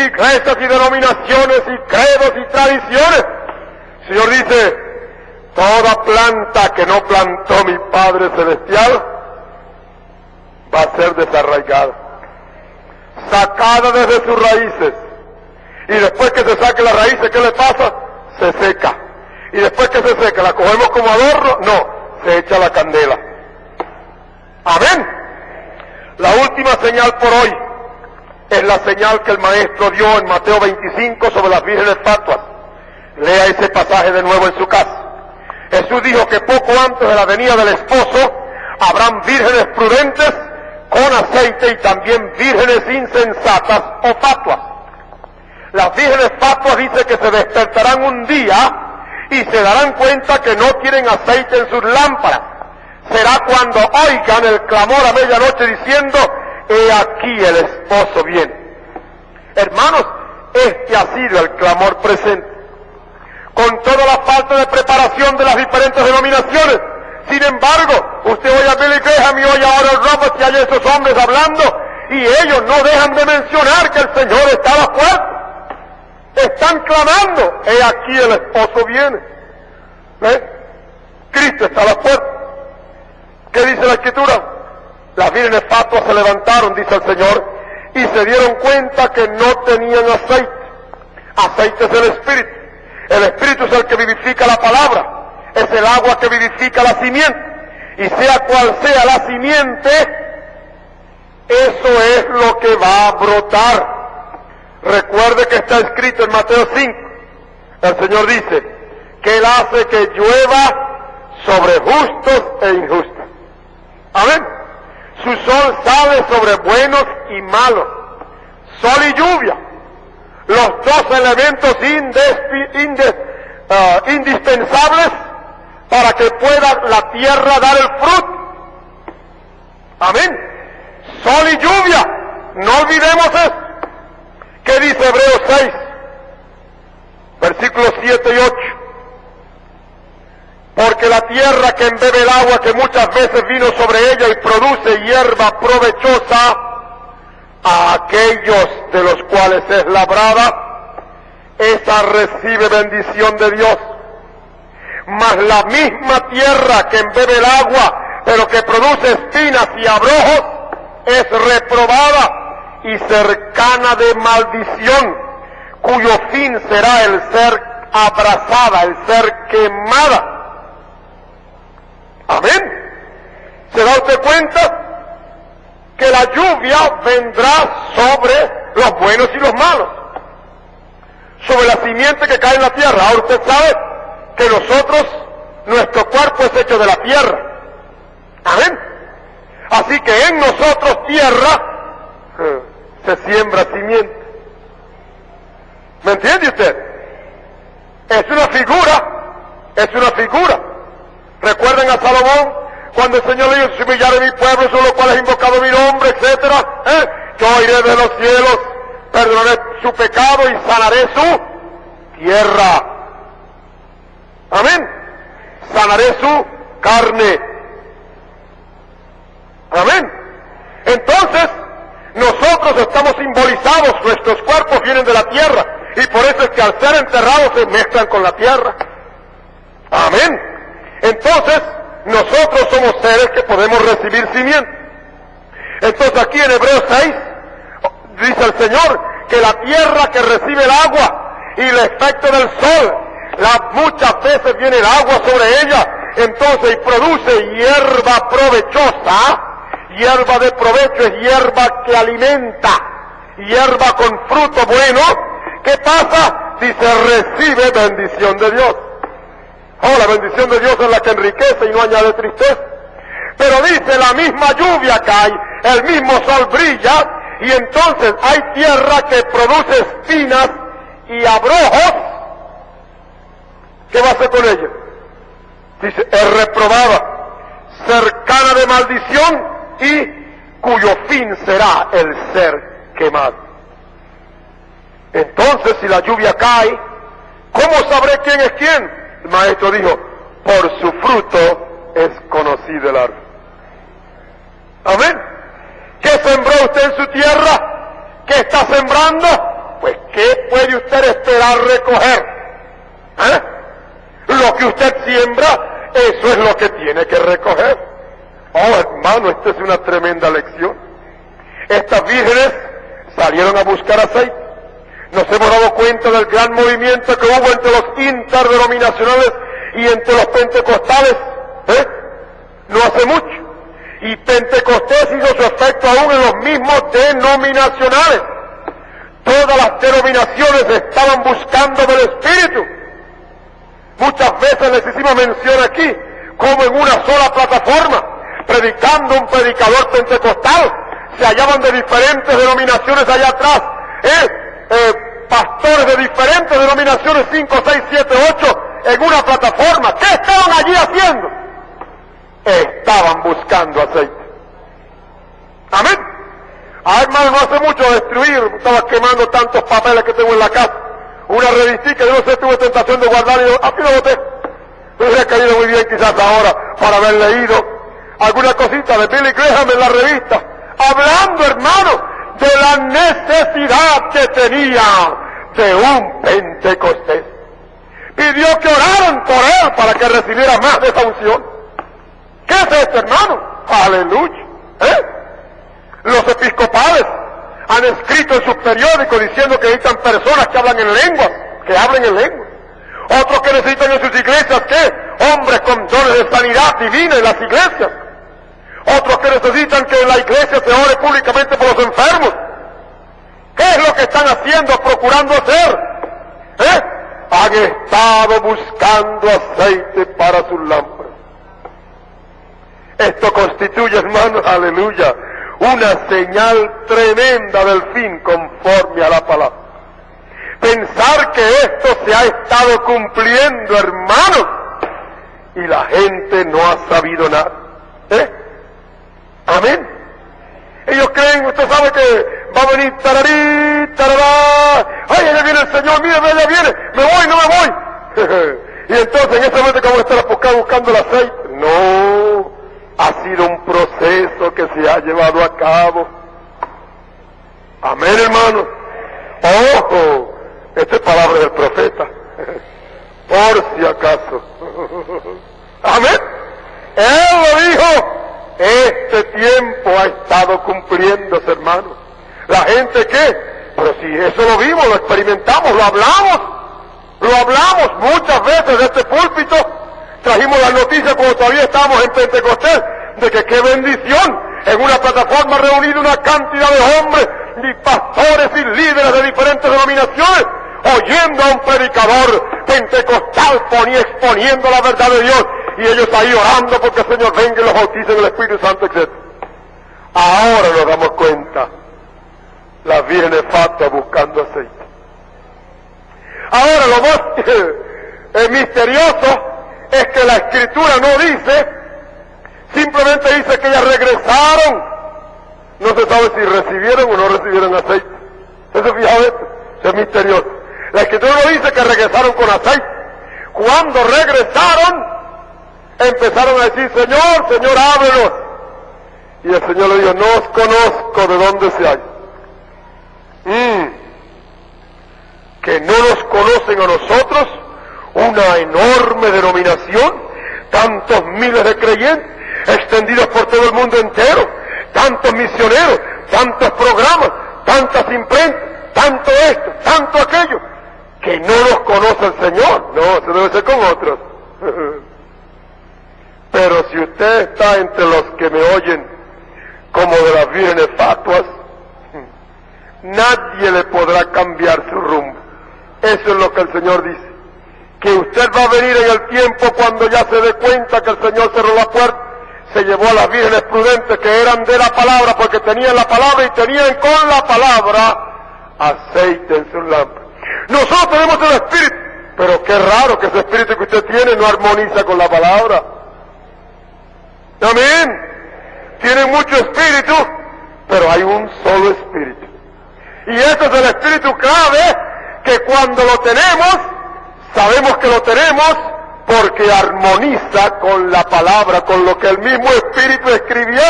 iglesias y denominaciones y credos y tradiciones. El Señor dice, toda planta que no plantó mi Padre Celestial va a ser desarraigada, sacada desde sus raíces. Y después que se saque las raíces, ¿qué le pasa? Se seca. Y después que se seca, ¿la cogemos como adorno? No, se echa la candela. Amén. La última señal por hoy es la señal que el Maestro dio en Mateo 25 sobre las vírgenes fatuas. Lea ese pasaje de nuevo en su casa. Jesús dijo que poco antes de la venida del esposo habrán vírgenes prudentes con aceite y también vírgenes insensatas o fatuas. Las vírgenes fatuas dice que se despertarán un día y se darán cuenta que no tienen aceite en sus lámparas. Será cuando oigan el clamor a medianoche diciendo, he aquí el esposo viene. Hermanos, este ha sido el clamor presente. Con toda la falta de preparación de las diferentes denominaciones, sin embargo, usted oye a Billy Graham y oye a Oral Roberts y hay esos hombres hablando, y ellos no dejan de mencionar que el Señor está a la puerta. Están clamando, he aquí el esposo viene. Cristo está a la puerta. ¿Qué dice la Escritura? Las vírgenes fatuas se levantaron, dice el Señor, y se dieron cuenta que no tenían aceite. Aceite es el Espíritu. El Espíritu es el que vivifica la palabra. Es el agua que vivifica la simiente. Y sea cual sea la simiente, eso es lo que va a brotar. Recuerde que está escrito en Mateo 5. El Señor dice que Él hace que llueva sobre justos e injustos. Amén. Su sol sale sobre buenos y malos. Sol y lluvia. Los dos elementos indispensables para que pueda la tierra dar el fruto. Amén. Sol y lluvia. No olvidemos eso. ¿Qué dice Hebreos 6? versículos 7 y 8. Porque la tierra que embebe el agua que muchas veces vino sobre ella y produce hierba provechosa a aquellos de los cuales es labrada, esa recibe bendición de Dios. Mas la misma tierra que embebe el agua, pero que produce espinas y abrojos, es reprobada y cercana de maldición, cuyo fin será el ser abrasada, el ser quemada. Amén. ¿Se da usted cuenta que la lluvia vendrá sobre los buenos y los malos? Sobre la simiente que cae en la tierra. Ahora usted sabe que nosotros, nuestro cuerpo es hecho de la tierra. Amén. Así que en nosotros tierra se siembra simiente. ¿Me entiende usted? Es una figura. ¿Recuerden a Salomón cuando el Señor le dijo: si humillare mi pueblo, sobre los cuales he invocado mi nombre, etcétera? Yo iré de los cielos, perdonaré su pecado y sanaré su tierra. Amén. Sanaré su carne. Amén. Entonces, nosotros estamos simbolizados, nuestros cuerpos vienen de la tierra, y por eso es que al ser enterrados se mezclan con la tierra. Amén. Entonces, nosotros somos seres que podemos recibir simiente. Entonces aquí en Hebreos 6, dice el Señor que la tierra que recibe el agua y el efecto del sol, muchas veces viene el agua sobre ella, entonces y produce hierba provechosa. Hierba de provecho es hierba que alimenta, hierba con fruto bueno. ¿Qué pasa? Dice, recibe bendición de Dios. Oh, la bendición de Dios es la que enriquece y no añade tristeza. Pero dice, la misma lluvia cae, el mismo sol brilla, y entonces hay tierra que produce espinas y abrojos. ¿Qué va a hacer con ella? Dice, es reprobada, cercana de maldición, y cuyo fin será el ser quemado. Entonces, si la lluvia cae, ¿cómo sabré quién es quién? El maestro dijo, por su fruto es conocido el árbol. Amén. ¿Qué sembró usted en su tierra? ¿Qué está sembrando? Pues, ¿qué puede usted esperar recoger? Lo que usted siembra, eso es lo que tiene que recoger. Oh, hermano, esta es una tremenda lección. Estas vírgenes salieron a buscar aceite. Nos hemos dado cuenta del gran movimiento que hubo entre los interdenominacionales y entre los pentecostales, no hace mucho. Y Pentecostés hizo su efecto aún en los mismos denominacionales. Todas las denominaciones estaban buscando del Espíritu. Muchas veces les hicimos mención aquí, como en una sola plataforma, predicando un predicador pentecostal, se hallaban de diferentes denominaciones allá atrás, pastores de diferentes denominaciones, 5, 6, 7, 8, en una plataforma. ¿Qué estaban allí haciendo? Estaban buscando aceite. Amén. Hermano, no hace mucho destruir, estaba quemando tantos papeles que tengo en la casa. Una revistica, yo no sé, tuve tentación de guardar y yo, aquí lo boté. Me hubiera caído muy bien quizás ahora para haber leído alguna cosita de Billy Graham en la revista, hablando, hermano, de la necesidad que tenía de un Pentecostés. Pidió que oraran por él para que recibiera más de esa unción. ¿Qué es esto, hermano? Aleluya. Los episcopales han escrito en sus periódicos diciendo que necesitan personas que hablan en lenguas, que hablen en lenguas. Otros que necesitan en sus iglesias, ¿qué? Hombres con dones de sanidad divina en las iglesias. Otros que necesitan que en la iglesia se ore públicamente por los enfermos. ¿Qué es lo que están haciendo, procurando hacer? Han estado buscando aceite para sus lámparas. Esto constituye, hermanos, aleluya, una señal tremenda del fin conforme a la palabra. Pensar que esto se ha estado cumpliendo, hermanos, y la gente no ha sabido nada. Amén. Ellos creen, usted sabe que va a venir tararí, tarará, ay, allá viene el Señor, mire, allá viene, me voy, no me voy. Y entonces en ese momento como estar buscando el aceite. No, ha sido un proceso que se ha llevado a cabo. Amén, hermano. Ojo, esta es palabra del profeta. Por si acaso. Amén. Él lo dijo. Este tiempo ha estado cumpliéndose, hermano. La gente ¿qué? Pero si eso lo vimos, lo experimentamos, lo hablamos muchas veces de este púlpito. Trajimos la noticia cuando todavía estábamos en Pentecostés, de que qué bendición, en una plataforma reunida una cantidad de hombres, y pastores y líderes de diferentes denominaciones, oyendo a un predicador pentecostal exponiendo la verdad de Dios, y ellos ahí orando porque el Señor venga y los bautice en el Espíritu Santo, etc. Ahora nos damos cuenta, las vírgenes fatuas buscando aceite. Ahora lo más misterioso es que la Escritura no dice, simplemente dice que ellas regresaron. No se sabe si recibieron o no recibieron aceite. ¿Usted se fija esto? Eso es misterioso. La Escritura no dice que regresaron con aceite. Cuando regresaron, empezaron a decir, Señor, Señor, ábrenos. Y el Señor le dijo, no os conozco de dónde se hay. Que no nos conocen a nosotros, una enorme denominación, tantos miles de creyentes, extendidos por todo el mundo entero, tantos misioneros, tantos programas, tantas imprentas, tanto esto, tanto aquello, que no nos conoce el Señor. No, se debe ser con otros. Pero si usted está entre los que me oyen como de las vírgenes fatuas, nadie le podrá cambiar su rumbo. Eso es lo que el Señor dice, que usted va a venir en el tiempo cuando ya se dé cuenta que el Señor cerró la puerta, se llevó a las vírgenes prudentes que eran de la palabra, porque tenían la palabra y tenían con la palabra aceite en sus lámparas. Nosotros tenemos el Espíritu, pero qué raro que ese Espíritu que usted tiene no armoniza con la palabra. Amén. Tienen mucho Espíritu, pero hay un solo Espíritu. Y este es el Espíritu clave, que cuando lo tenemos, sabemos que lo tenemos porque armoniza con la palabra, con lo que el mismo Espíritu escribió.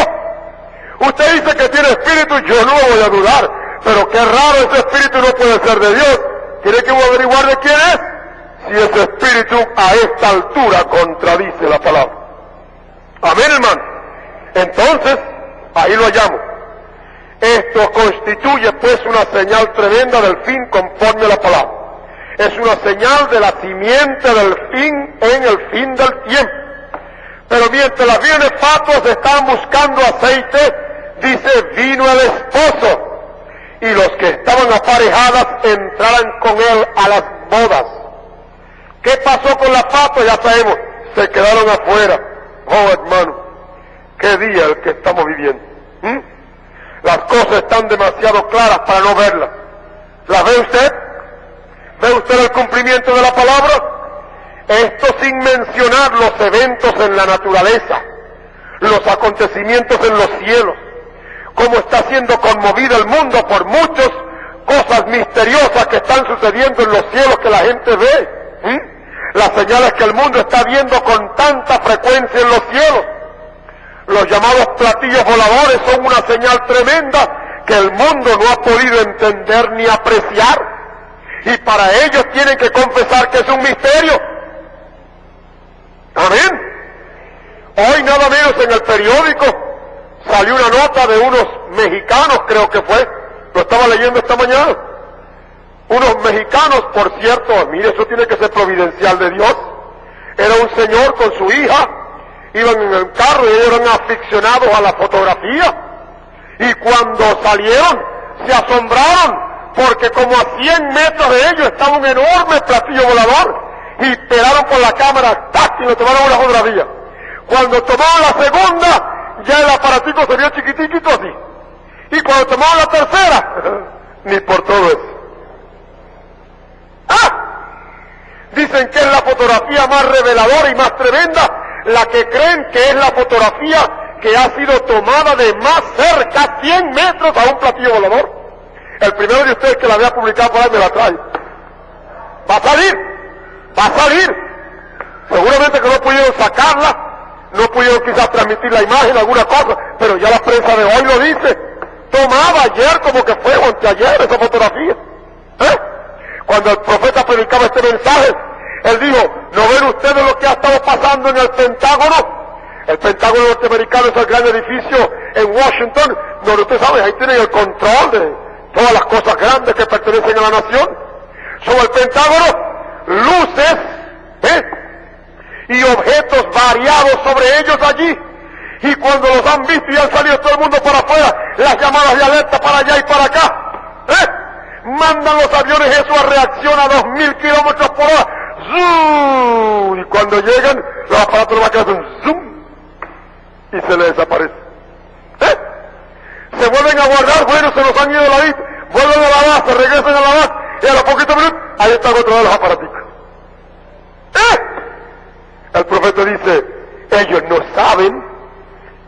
Usted dice que tiene Espíritu, yo no lo voy a dudar, pero qué raro, ese Espíritu no puede ser de Dios. ¿Quiere que voy a averiguar de quién es? Si ese Espíritu a esta altura contradice la palabra. Amén, hermano. Entonces, ahí lo hallamos. Esto constituye pues una señal tremenda del fin conforme a la palabra. Es una señal de la simiente del fin en el fin del tiempo. Pero mientras las vírgenes fatuas estaban buscando aceite, dice, vino el esposo, y los que estaban aparejadas entraran con él a las bodas. ¿Qué pasó con las fatuas? Ya sabemos, se quedaron afuera. Oh, hermano, qué día el que estamos viviendo. Las cosas están demasiado claras para no verlas. ¿Las ve usted? ¿Ve usted el cumplimiento de la palabra? Esto sin mencionar los eventos en la naturaleza, los acontecimientos en los cielos, cómo está siendo conmovido el mundo por muchas cosas misteriosas que están sucediendo en los cielos que la gente ve. Las señales que el mundo está viendo con tanta frecuencia en los cielos. Los llamados platillos voladores son una señal tremenda que el mundo no ha podido entender ni apreciar. Y para ellos tienen que confesar que es un misterio. Amén. Hoy nada menos en el periódico salió una nota de unos mexicanos, creo que fue, lo estaba leyendo esta mañana. Unos mexicanos, por cierto, mire, eso tiene que ser providencial de Dios. Era un señor con su hija, iban en el carro y ellos eran aficionados a la fotografía. Y cuando salieron, se asombraron, porque como a 100 metros de ellos estaba un enorme platillo volador, y pegaron por la cámara, ¡tac!, y lo tomaron una fotografía. Cuando tomaron la segunda, ya el aparatico se vio chiquitiquito así. Y cuando tomaron la tercera, ni por todo eso. Dicen que es la fotografía más reveladora y más tremenda, la que creen que es la fotografía que ha sido tomada de más cerca, 100 metros, a un platillo volador. El primero de ustedes que la vea publicada por ahí me la trae. Va a salir, va a salir. Seguramente que no pudieron sacarla, no pudieron quizás transmitir la imagen, alguna cosa, pero ya la prensa de hoy lo dice. Tomaba ayer como que fue o anteayer esa fotografía. Cuando el profeta predicaba este mensaje, él dijo, ¿no ven ustedes lo que ha estado pasando en el Pentágono? El Pentágono norteamericano es el gran edificio en Washington, donde ustedes saben, ahí tienen el control de todas las cosas grandes que pertenecen a la nación. Sobre el Pentágono, luces, y objetos variados sobre ellos allí. Y cuando los han visto y han salido todo el mundo para afuera, las llamadas de alerta para allá y para acá, mandan los aviones eso a reacción a 2000 kilómetros por hora. ¡Zoom! Y cuando llegan, los aparatos lo van a quedar un zoom y se les desaparece. Se vuelven a guardar, bueno, se nos han ido a la vista, vuelven a la base, regresan a la base, y a los poquitos minutos, ahí están otra vez los aparaticos. El profeta dice, ellos no saben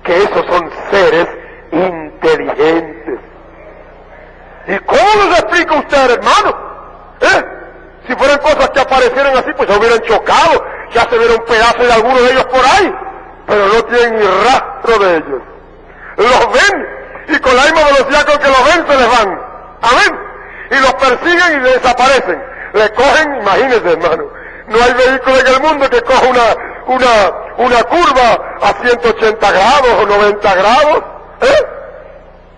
que esos son seres inteligentes. ¿Y cómo les explica usted, hermano? Si fueran cosas que aparecieran así, pues se hubieran chocado, ya se vieron pedazos de alguno de ellos por ahí, pero no tienen ni rastro de ellos. Los ven, y con la misma velocidad con que los ven se les van. Amén. Y los persiguen y desaparecen. Le cogen, imagínense, hermano, no hay vehículo en el mundo que coja una curva a 180 grados o 90 grados.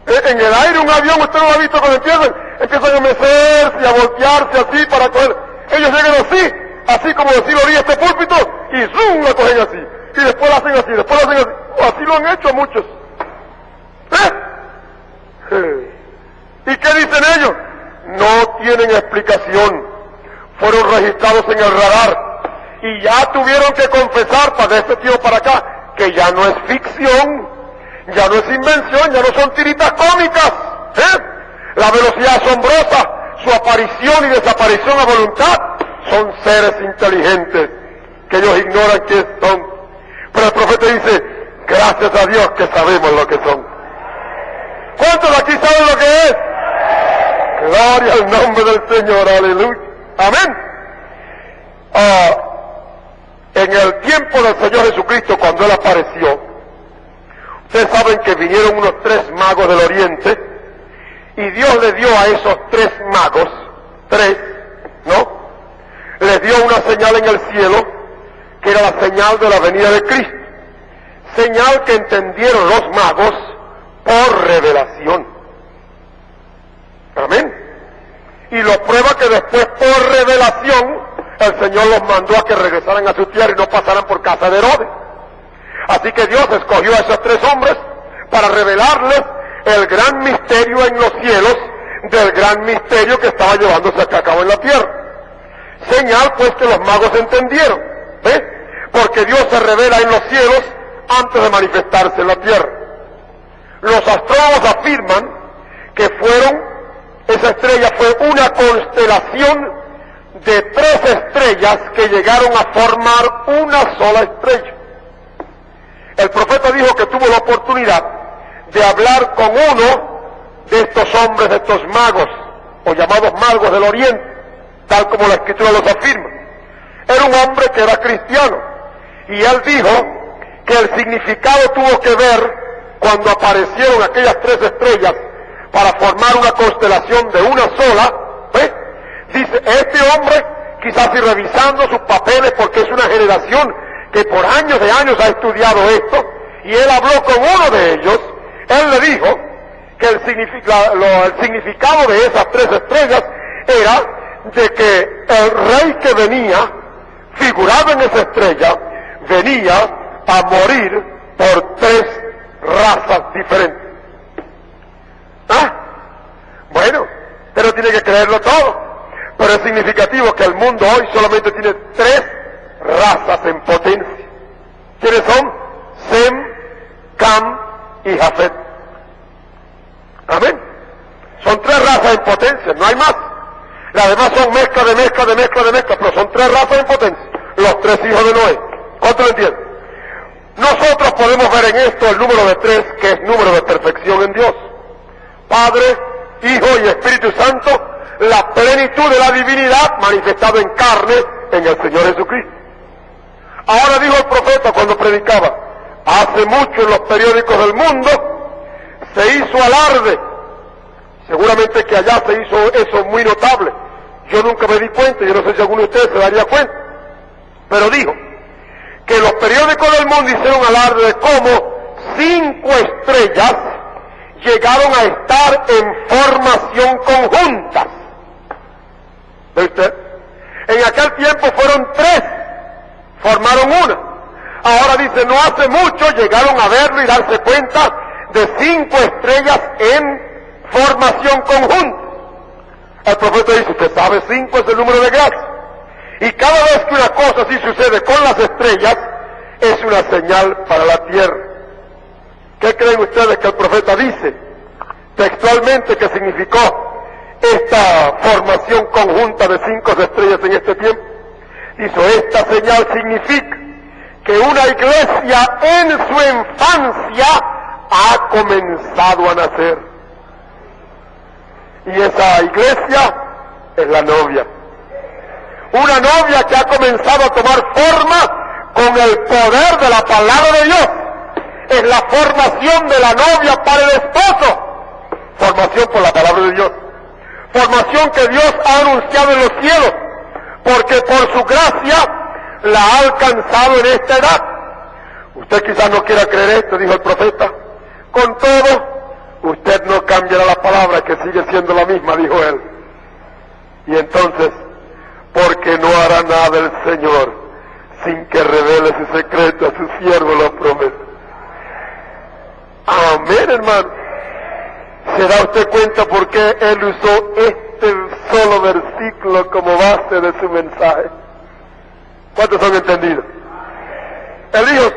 En el aire un avión, usted no lo ha visto cuando empiezan a mecerse y a voltearse así para coger. Ellos llegan así como decir orilla este púlpito, y zoom, la cogen así. Y después la hacen así, después la hacen así. Así lo han hecho muchos. ¿Y qué dicen ellos? No tienen explicación. Fueron registrados en el radar. Y ya tuvieron que confesar para este tiempo para acá que ya no es ficción, ya no es invención, ya no son tiritas cómicas. La velocidad asombrosa, su aparición y desaparición a voluntad, son seres inteligentes que ellos ignoran qué son. Pero el profeta dice, gracias a Dios que sabemos lo que son. ¿Cuántos de aquí saben lo que es? Gloria al nombre del Señor, aleluya. Amén. En el tiempo del Señor Jesucristo, cuando Él apareció, ustedes saben que vinieron unos 3 magos del Oriente, y Dios le dio a esos 3 magos, 3, ¿no? Les dio una señal en el cielo, que era la señal de la venida de Cristo. Señal que entendieron los magos por revelación. Amén. Y lo prueba que después por revelación el Señor los mandó a que regresaran a su tierra y no pasaran por casa de Herodes. Así que Dios escogió a esos 3 hombres para revelarles el gran misterio en los cielos del gran misterio que estaba llevándose a cabo en la tierra. Señal pues que los magos entendieron, porque Dios se revela en los cielos antes de manifestarse en la tierra. Los astrólogos afirman que esa estrella fue una constelación de 3 estrellas que llegaron a formar una sola estrella. El profeta dijo que tuvo la oportunidad de hablar con uno de estos hombres, de estos magos, o llamados magos del Oriente, tal como la Escritura los afirma. Era un hombre que era cristiano, y él dijo que el significado tuvo que ver cuando aparecieron aquellas 3 estrellas para formar una constelación de una sola. Dice, este hombre, quizás y revisando sus papeles, porque es una generación que por años de años ha estudiado esto, y él habló con uno de ellos, él le dijo que el significado de esas 3 estrellas era de que el rey que venía, figurado en esa estrella, venía a morir por 3 razas diferentes. Bueno, pero tiene que creerlo todo. Pero es significativo que el mundo hoy solamente tiene 3 razas en potencia. ¿Quiénes son? Sem, Cam y Jafet. Amén. Son 3 razas en potencia, no hay más. Las demás son mezcla de mezcla, pero son 3 razas en potencia. Los 3 hijos de Noé. ¿Cuánto lo entienden? Nosotros podemos ver en esto el número de 3, que es número de perfección en Dios. Padre, Hijo y Espíritu Santo, la plenitud de la divinidad manifestado en carne en el Señor Jesucristo. Ahora dijo el profeta cuando predicaba, hace mucho en los periódicos del mundo se hizo alarde, seguramente que allá se hizo eso muy notable, yo nunca me di cuenta, yo no sé si alguno de ustedes se daría cuenta, pero dijo que los periódicos del mundo hicieron alarde de cómo 5 estrellas llegaron a estar en formación conjuntas. ¿Ve usted? En aquel tiempo fueron 3, formaron una. Ahora dice, no hace mucho llegaron a verlo y darse cuenta de 5 estrellas en formación conjunta. El profeta dice, usted sabe, 5 es el número de gracia. Y cada vez que una cosa así sucede con las estrellas, es una señal para la tierra. ¿Qué creen ustedes que el profeta dice textualmente que significó esta formación conjunta de 5 estrellas en este tiempo? Dice, esta señal significa que una iglesia en su infancia ha comenzado a nacer. Y esa iglesia es la novia. Una novia que ha comenzado a tomar forma con el poder de la palabra de Dios. Es la formación de la novia para el esposo. Formación por la palabra de Dios. Formación que Dios ha anunciado en los cielos, porque por su gracia la ha alcanzado en esta edad. Usted quizás no quiera creer esto, dijo el profeta. Con todo, usted no cambiará la palabra, que sigue siendo la misma, dijo él. Y entonces, porque no hará nada el Señor sin que revele su secreto a su siervo, lo promete. Amén, hermano. ¿Se da usted cuenta por qué él usó este solo versículo como base de su mensaje? ¿Cuántos han entendido? Él dijo,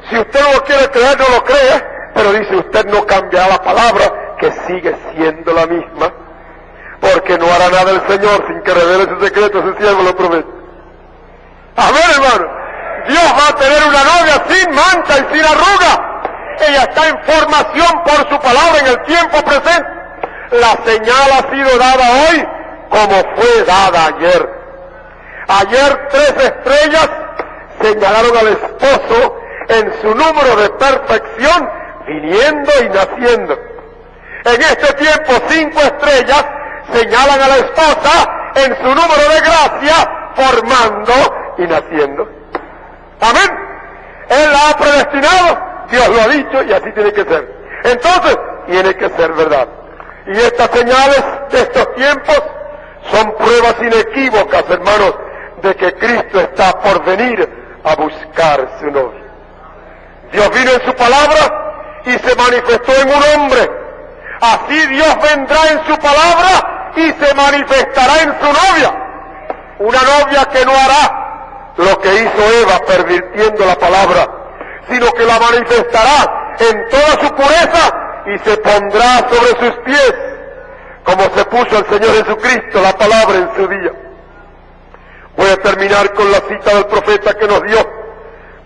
si usted no lo quiere creer, no lo cree, pero dice, usted no cambiará la palabra, que sigue siendo la misma, porque no hará nada el Señor sin que revele su secreto a su siervo, lo promete. Amén, hermano. Dios va a tener una novia sin mancha y sin arruga. Ella está en formación por su palabra en el tiempo presente. La señal ha sido dada hoy como fue dada ayer. Ayer 3 estrellas señalaron al esposo en su número de perfección, viniendo y naciendo. En este tiempo 5 estrellas señalan a la esposa en su número de gracia, formando y naciendo. Amén. Él la ha predestinado. Dios lo ha dicho y así tiene que ser. Entonces, tiene que ser verdad. Y estas señales de estos tiempos son pruebas inequívocas, hermanos, de que Cristo está por venir a buscar su novia. Dios vino en su palabra y se manifestó en un hombre. Así Dios vendrá en su palabra y se manifestará en su novia. Una novia que no hará lo que hizo Eva pervirtiendo la palabra, sino que la manifestará en toda su pureza y se pondrá sobre sus pies, como se puso el Señor Jesucristo la palabra en su día. Voy a terminar con la cita del profeta que nos dio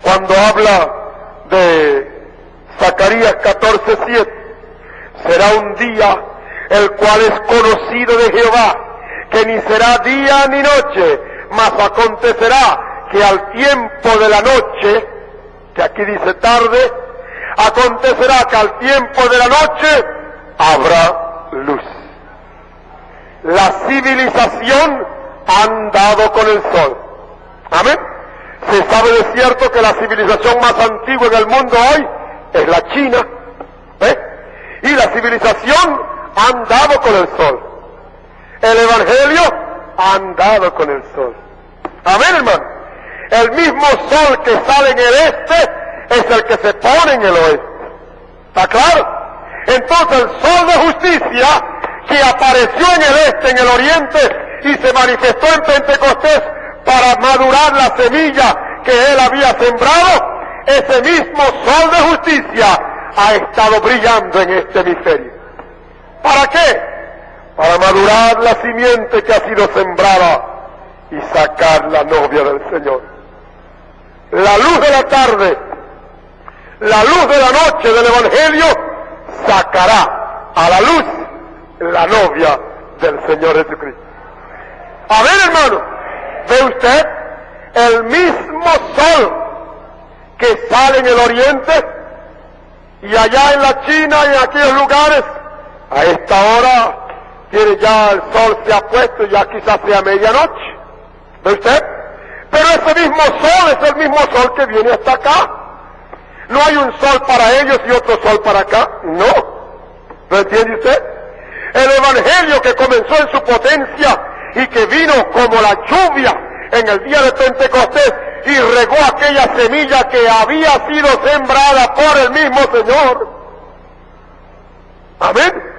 cuando habla de Zacarías 14:7. Será un día el cual es conocido de Jehová, que ni será día ni noche, mas acontecerá que al tiempo de la noche, que aquí dice tarde, acontecerá que al tiempo de la noche habrá luz. La civilización ha andado con el sol. Amén. Se sabe de cierto que la civilización más antigua en el mundo hoy es la China. Y la civilización ha andado con el sol. El Evangelio ha andado con el sol. Amén, hermano. El mismo sol que sale en el este es el que se pone en el oeste. ¿Está claro? Entonces el sol de justicia que apareció en el este, en el oriente, y se manifestó en Pentecostés para madurar la semilla que él había sembrado, ese mismo sol de justicia ha estado brillando en este hemisferio. ¿Para qué? Para madurar la simiente que ha sido sembrada y sacar la novia del Señor. La luz de la tarde, la luz de la noche del Evangelio sacará a la luz la novia del Señor Jesucristo. A ver, hermano, ¿ve usted el mismo sol que sale en el oriente y allá en la China y en aquellos lugares? A esta hora tiene ya el sol se ha puesto, ya quizás sea medianoche. ¿Ve usted? Pero ese mismo sol es el mismo sol que viene hasta acá. No hay un sol para ellos y otro sol para acá. No. ¿Lo entiende usted? El evangelio que comenzó en su potencia y que vino como la lluvia en el día de Pentecostés y regó aquella semilla que había sido sembrada por el mismo Señor. Amén.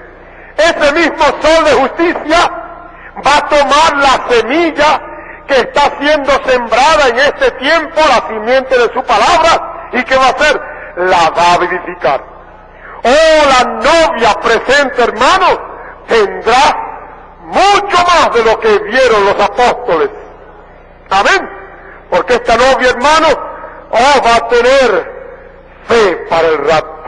Ese mismo sol de justicia va a tomar la semilla que está siendo sembrada en este tiempo, la simiente de su palabra, y que va a hacer, la va a vivificar. Oh, la novia presente, hermano, tendrá mucho más de lo que vieron los apóstoles. Amén. Porque esta novia, hermano, va a tener fe para el rapto.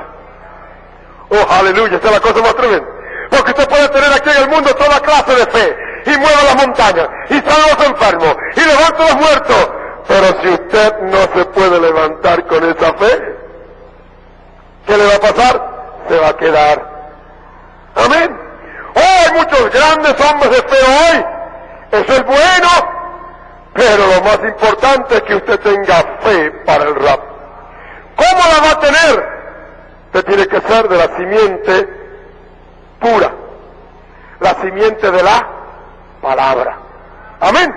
Oh, aleluya, esa es la cosa más tremenda. Porque usted puede tener aquí en el mundo toda clase de fe, y mueve las montañas, y sana a los enfermos, y levanta a los muertos. Pero si usted no se puede levantar con esa fe, ¿qué le va a pasar? Se va a quedar. Amén. Oh, hay muchos grandes hombres de fe hoy. Eso es bueno. Pero lo más importante es que usted tenga fe para el rapto. ¿Cómo la va a tener? Usted tiene que ser de la simiente pura, la simiente de la palabra. Amén.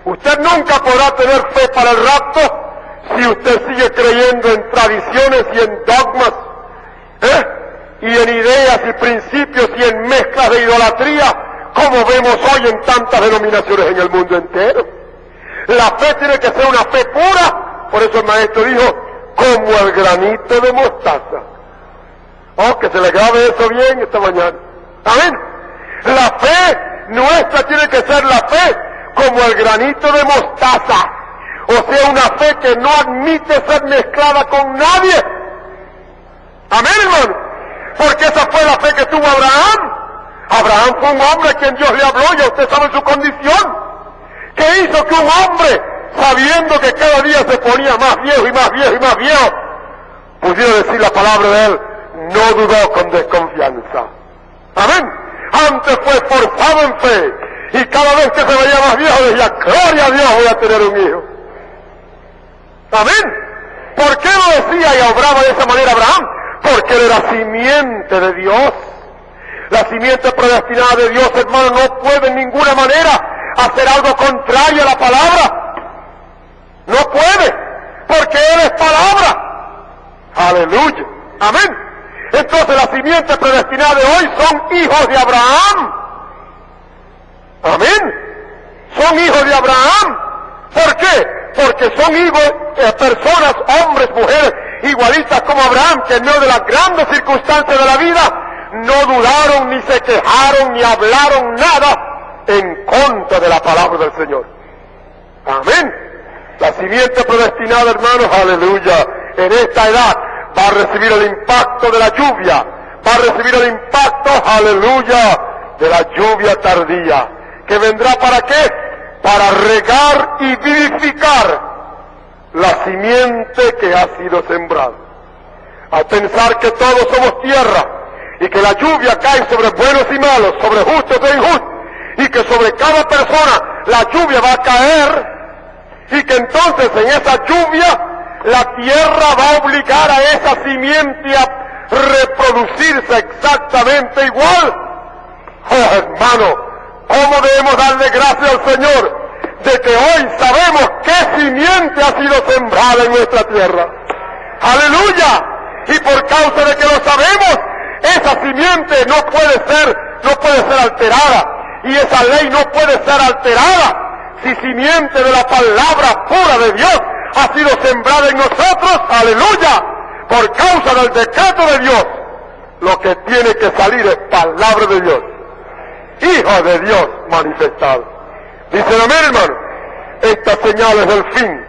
Usted nunca podrá tener fe para el rapto si usted sigue creyendo en tradiciones y en dogmas, y en ideas y principios y en mezclas de idolatría, como vemos hoy en tantas denominaciones en el mundo entero. La fe tiene que ser una fe pura. Por eso el maestro dijo, como el granito de mostaza. Oh, que se le grabe eso bien esta mañana. Amén. La fe nuestra tiene que ser la fe como el granito de mostaza. O sea, una fe que no admite ser mezclada con nadie. Amén, hermano. Porque esa fue la fe que tuvo Abraham. Abraham fue un hombre a quien Dios le habló, ya usted sabe su condición. ¿Qué hizo que un hombre, sabiendo que cada día se ponía más viejo y más viejo y más viejo, pudiera decir la palabra de él? No dudó con desconfianza. Amén. Antes fue esforzado en fe, y cada vez que se veía más viejo decía, gloria a Dios, voy a tener un hijo. Amén. ¿Por qué lo decía y obraba de esa manera Abraham? Porque él era simiente de Dios. La simiente predestinada de Dios, hermano, no puede en ninguna manera hacer algo contrario a la palabra. No puede, porque él es palabra. Aleluya. Amén. Entonces la simiente predestinada de hoy son hijos de Abraham. Amén. Son hijos de Abraham. ¿Por qué? Porque son hijos de personas, hombres, mujeres, igualitas como Abraham, que en medio de las grandes circunstancias de la vida no dudaron, ni se quejaron, ni hablaron nada en contra de la palabra del Señor. Amén. La simiente predestinada, hermanos, aleluya, en esta edad va a recibir el impacto de la lluvia, va a recibir el impacto, aleluya, de la lluvia tardía, que vendrá ¿para qué? Para regar y vivificar la simiente que ha sido sembrada. Al pensar que todos somos tierra, y que la lluvia cae sobre buenos y malos, sobre justos e injustos, y que sobre cada persona la lluvia va a caer, y que entonces en esa lluvia la tierra va a obligar a esa simiente a reproducirse exactamente igual. Oh, hermano, ¿cómo debemos darle gracias al Señor de que hoy sabemos qué simiente ha sido sembrada en nuestra tierra? ¡Aleluya! Y por causa de que lo sabemos, esa simiente no puede ser alterada, y esa ley no puede ser alterada. Si simiente de la palabra pura de Dios ha sido sembrada en nosotros, aleluya, por causa del decreto de Dios, lo que tiene que salir es palabra de Dios, Hijo de Dios manifestado. Dicen amén, hermano. Estas señales del fin,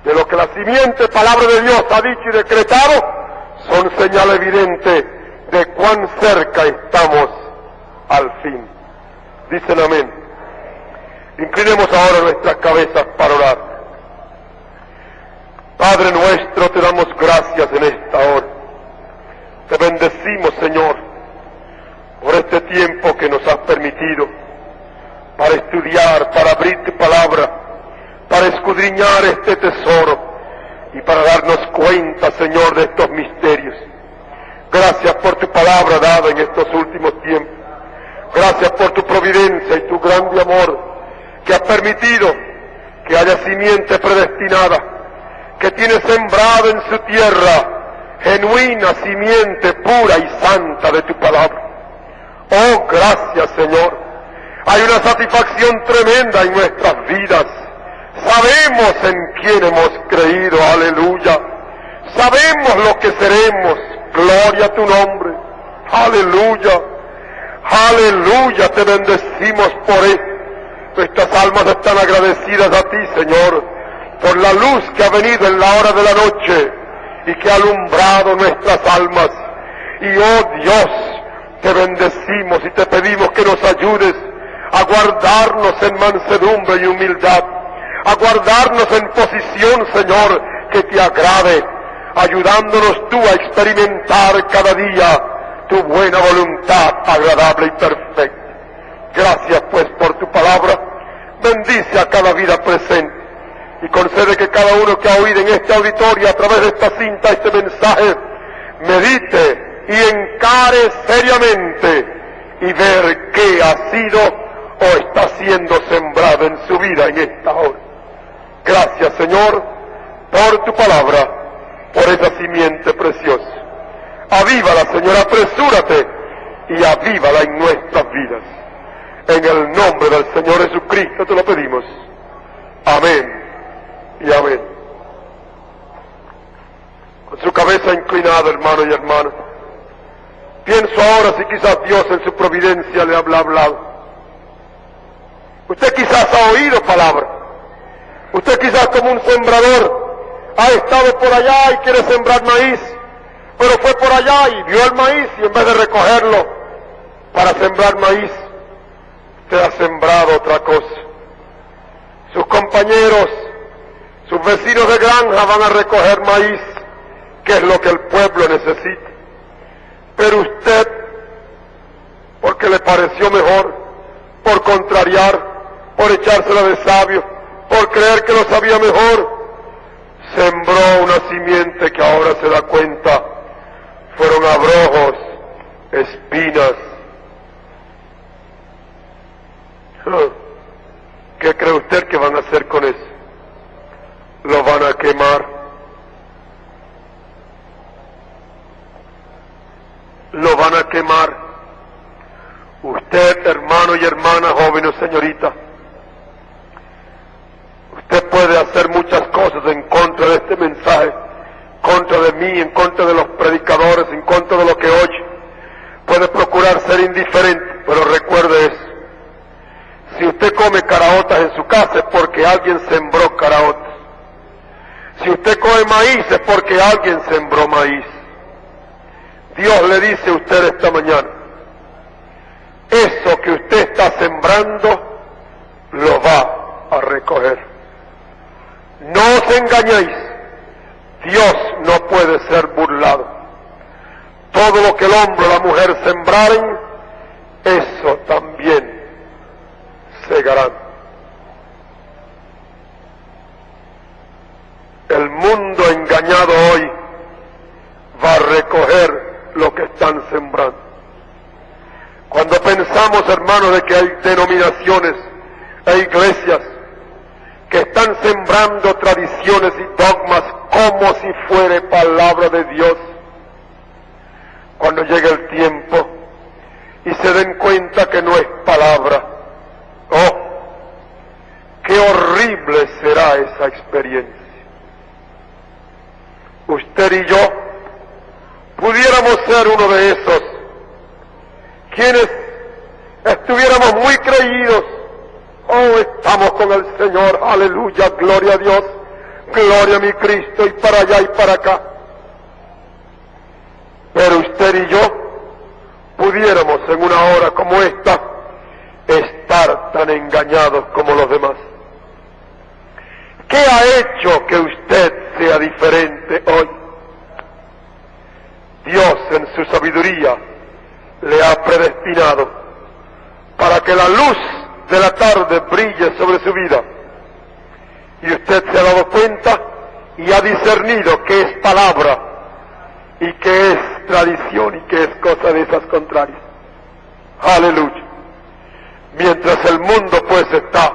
de lo que la simiente palabra de Dios ha dicho y decretado, son señal evidente de cuán cerca estamos al fin. Dicen amén. Inclinemos ahora nuestras cabezas para orar. Padre nuestro, te damos gracias en esta hora. Te bendecimos, Señor, por este tiempo que nos has permitido para estudiar, para abrir tu palabra, para escudriñar este tesoro y para darnos cuenta, Señor, de estos misterios. Gracias por tu palabra dada en estos últimos tiempos. Gracias por tu providencia y tu grande amor que has permitido que haya simiente predestinada, que tiene sembrado en su tierra genuina simiente pura y santa de tu palabra. Oh, gracias, Señor. Hay una satisfacción tremenda en nuestras vidas. Sabemos en quién hemos creído, aleluya. Sabemos lo que seremos, gloria a tu nombre, aleluya. Aleluya, te bendecimos por esto. Nuestras almas están agradecidas a ti, Señor, por la luz que ha venido en la hora de la noche y que ha alumbrado nuestras almas. Y oh Dios, te bendecimos y te pedimos que nos ayudes a guardarnos en mansedumbre y humildad, a guardarnos en posición, Señor, que te agrade, ayudándonos tú a experimentar cada día tu buena voluntad agradable y perfecta. Gracias pues por tu palabra. Bendice a cada vida presente y concede que cada uno que ha oído en este auditorio a través de esta cinta este mensaje medite y encare seriamente y ver qué ha sido o está siendo sembrado en su vida en esta hora. Gracias, Señor, por tu palabra, por esa simiente preciosa. Avívala, Señor, apresúrate y avívala en nuestras vidas. En el nombre del Señor Jesucristo te lo pedimos. Amén y amén. Con su cabeza inclinada, hermano y hermana, pienso ahora si quizás Dios en su providencia le habla hablado. Usted quizás ha oído palabra. Usted quizás como un sembrador ha estado por allá y quiere sembrar maíz, pero fue por allá y vio el maíz y en vez de recogerlo para sembrar maíz, usted ha sembrado otra cosa. Sus compañeros, sus vecinos de granja van a recoger maíz, que es lo que el pueblo necesita. Pero usted, porque le pareció mejor, por contrariar, por echársela de sabio, por creer que lo sabía mejor, sembró una simiente que ahora se da cuenta fueron abrojos, espinas. ¿Qué cree usted que van a hacer con eso? Lo van a quemar. Lo van a quemar. Usted, hermano y hermana, joven o señorita, usted puede hacer muchas cosas en contra de este mensaje, en contra de mí, en contra de los predicadores, en contra de lo que oye. Puede procurar ser indiferente, pero recuerde eso. Si usted come caraotas en su casa es porque alguien sembró caraotas. Si usted come maíz es porque alguien sembró maíz. Dios le dice a usted esta mañana, eso que usted está sembrando, lo va a recoger. No os engañéis, Dios no puede ser burlado. Todo lo que el hombre o la mujer sembraren, eso también segarán. El mundo engañado hoy va a recoger lo que están sembrando. Cuando pensamos, hermanos, de que hay denominaciones e iglesias que están sembrando tradiciones y dogmas como si fuera palabra de Dios, cuando llegue el tiempo y se den cuenta que no es palabra, oh, qué horrible será esa experiencia. Usted y yo pudiéramos ser uno de esos quienes estuviéramos muy creídos. Oh, estamos con el Señor, aleluya, gloria a Dios, gloria a mi Cristo, y para allá y para acá. Pero usted y yo pudiéramos en una hora como esta estar tan engañados como los demás. ¿Qué ha hecho que usted sea diferente hoy? Dios en su sabiduría le ha predestinado para que la luz de la tarde brille sobre su vida. Y usted se ha dado cuenta y ha discernido que es palabra y que es tradición y que es cosa de esas contrarias. Aleluya. Mientras el mundo pues está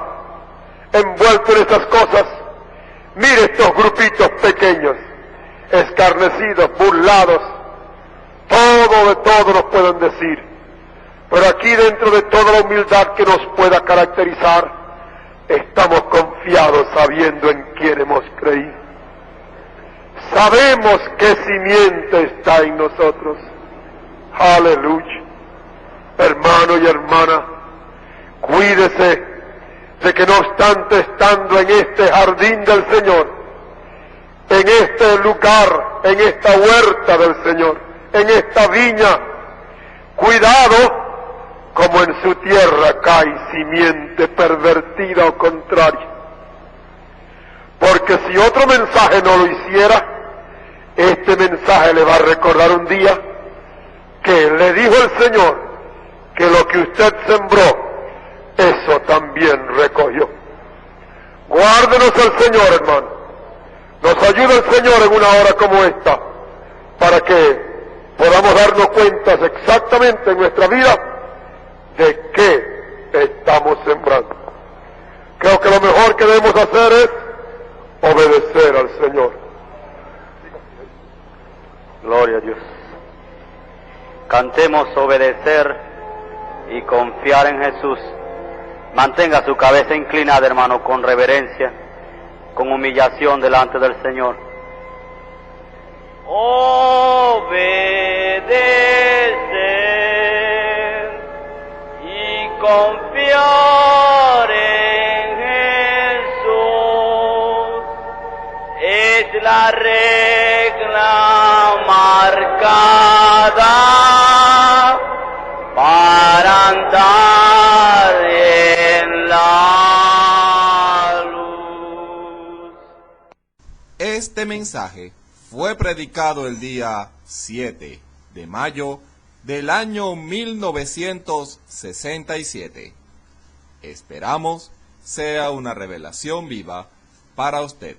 envuelto en estas cosas, mire estos grupitos pequeños, escarnecidos, burlados, todo de todo nos pueden decir, pero aquí dentro de toda la humildad que nos pueda caracterizar, estamos confiados sabiendo en quién hemos creído. Sabemos qué simiente está en nosotros. Aleluya. Hermano y hermana, cuídese de que no obstante estando en este jardín del Señor, en este lugar, en esta huerta del Señor, en esta viña, cuidado como en su tierra cae simiente pervertida o contraria. Porque si otro mensaje no lo hiciera, este mensaje le va a recordar un día que le dijo el Señor que lo que usted sembró, eso también recogió. Guárdenos el Señor, hermano. Nos ayuda el Señor en una hora como esta, para que podamos darnos cuentas exactamente en nuestra vida de qué estamos sembrando. Creo que lo mejor que debemos hacer es obedecer al Señor. Gloria a Dios. Cantemos obedecer y confiar en Jesús. Mantenga su cabeza inclinada, hermano, con reverencia, con humillación delante del Señor. Obedecer y confiar en Jesús es la regla marcada para andar en la luz. Este mensaje fue predicado el día 7 de mayo del año 1967. Esperamos sea una revelación viva para usted.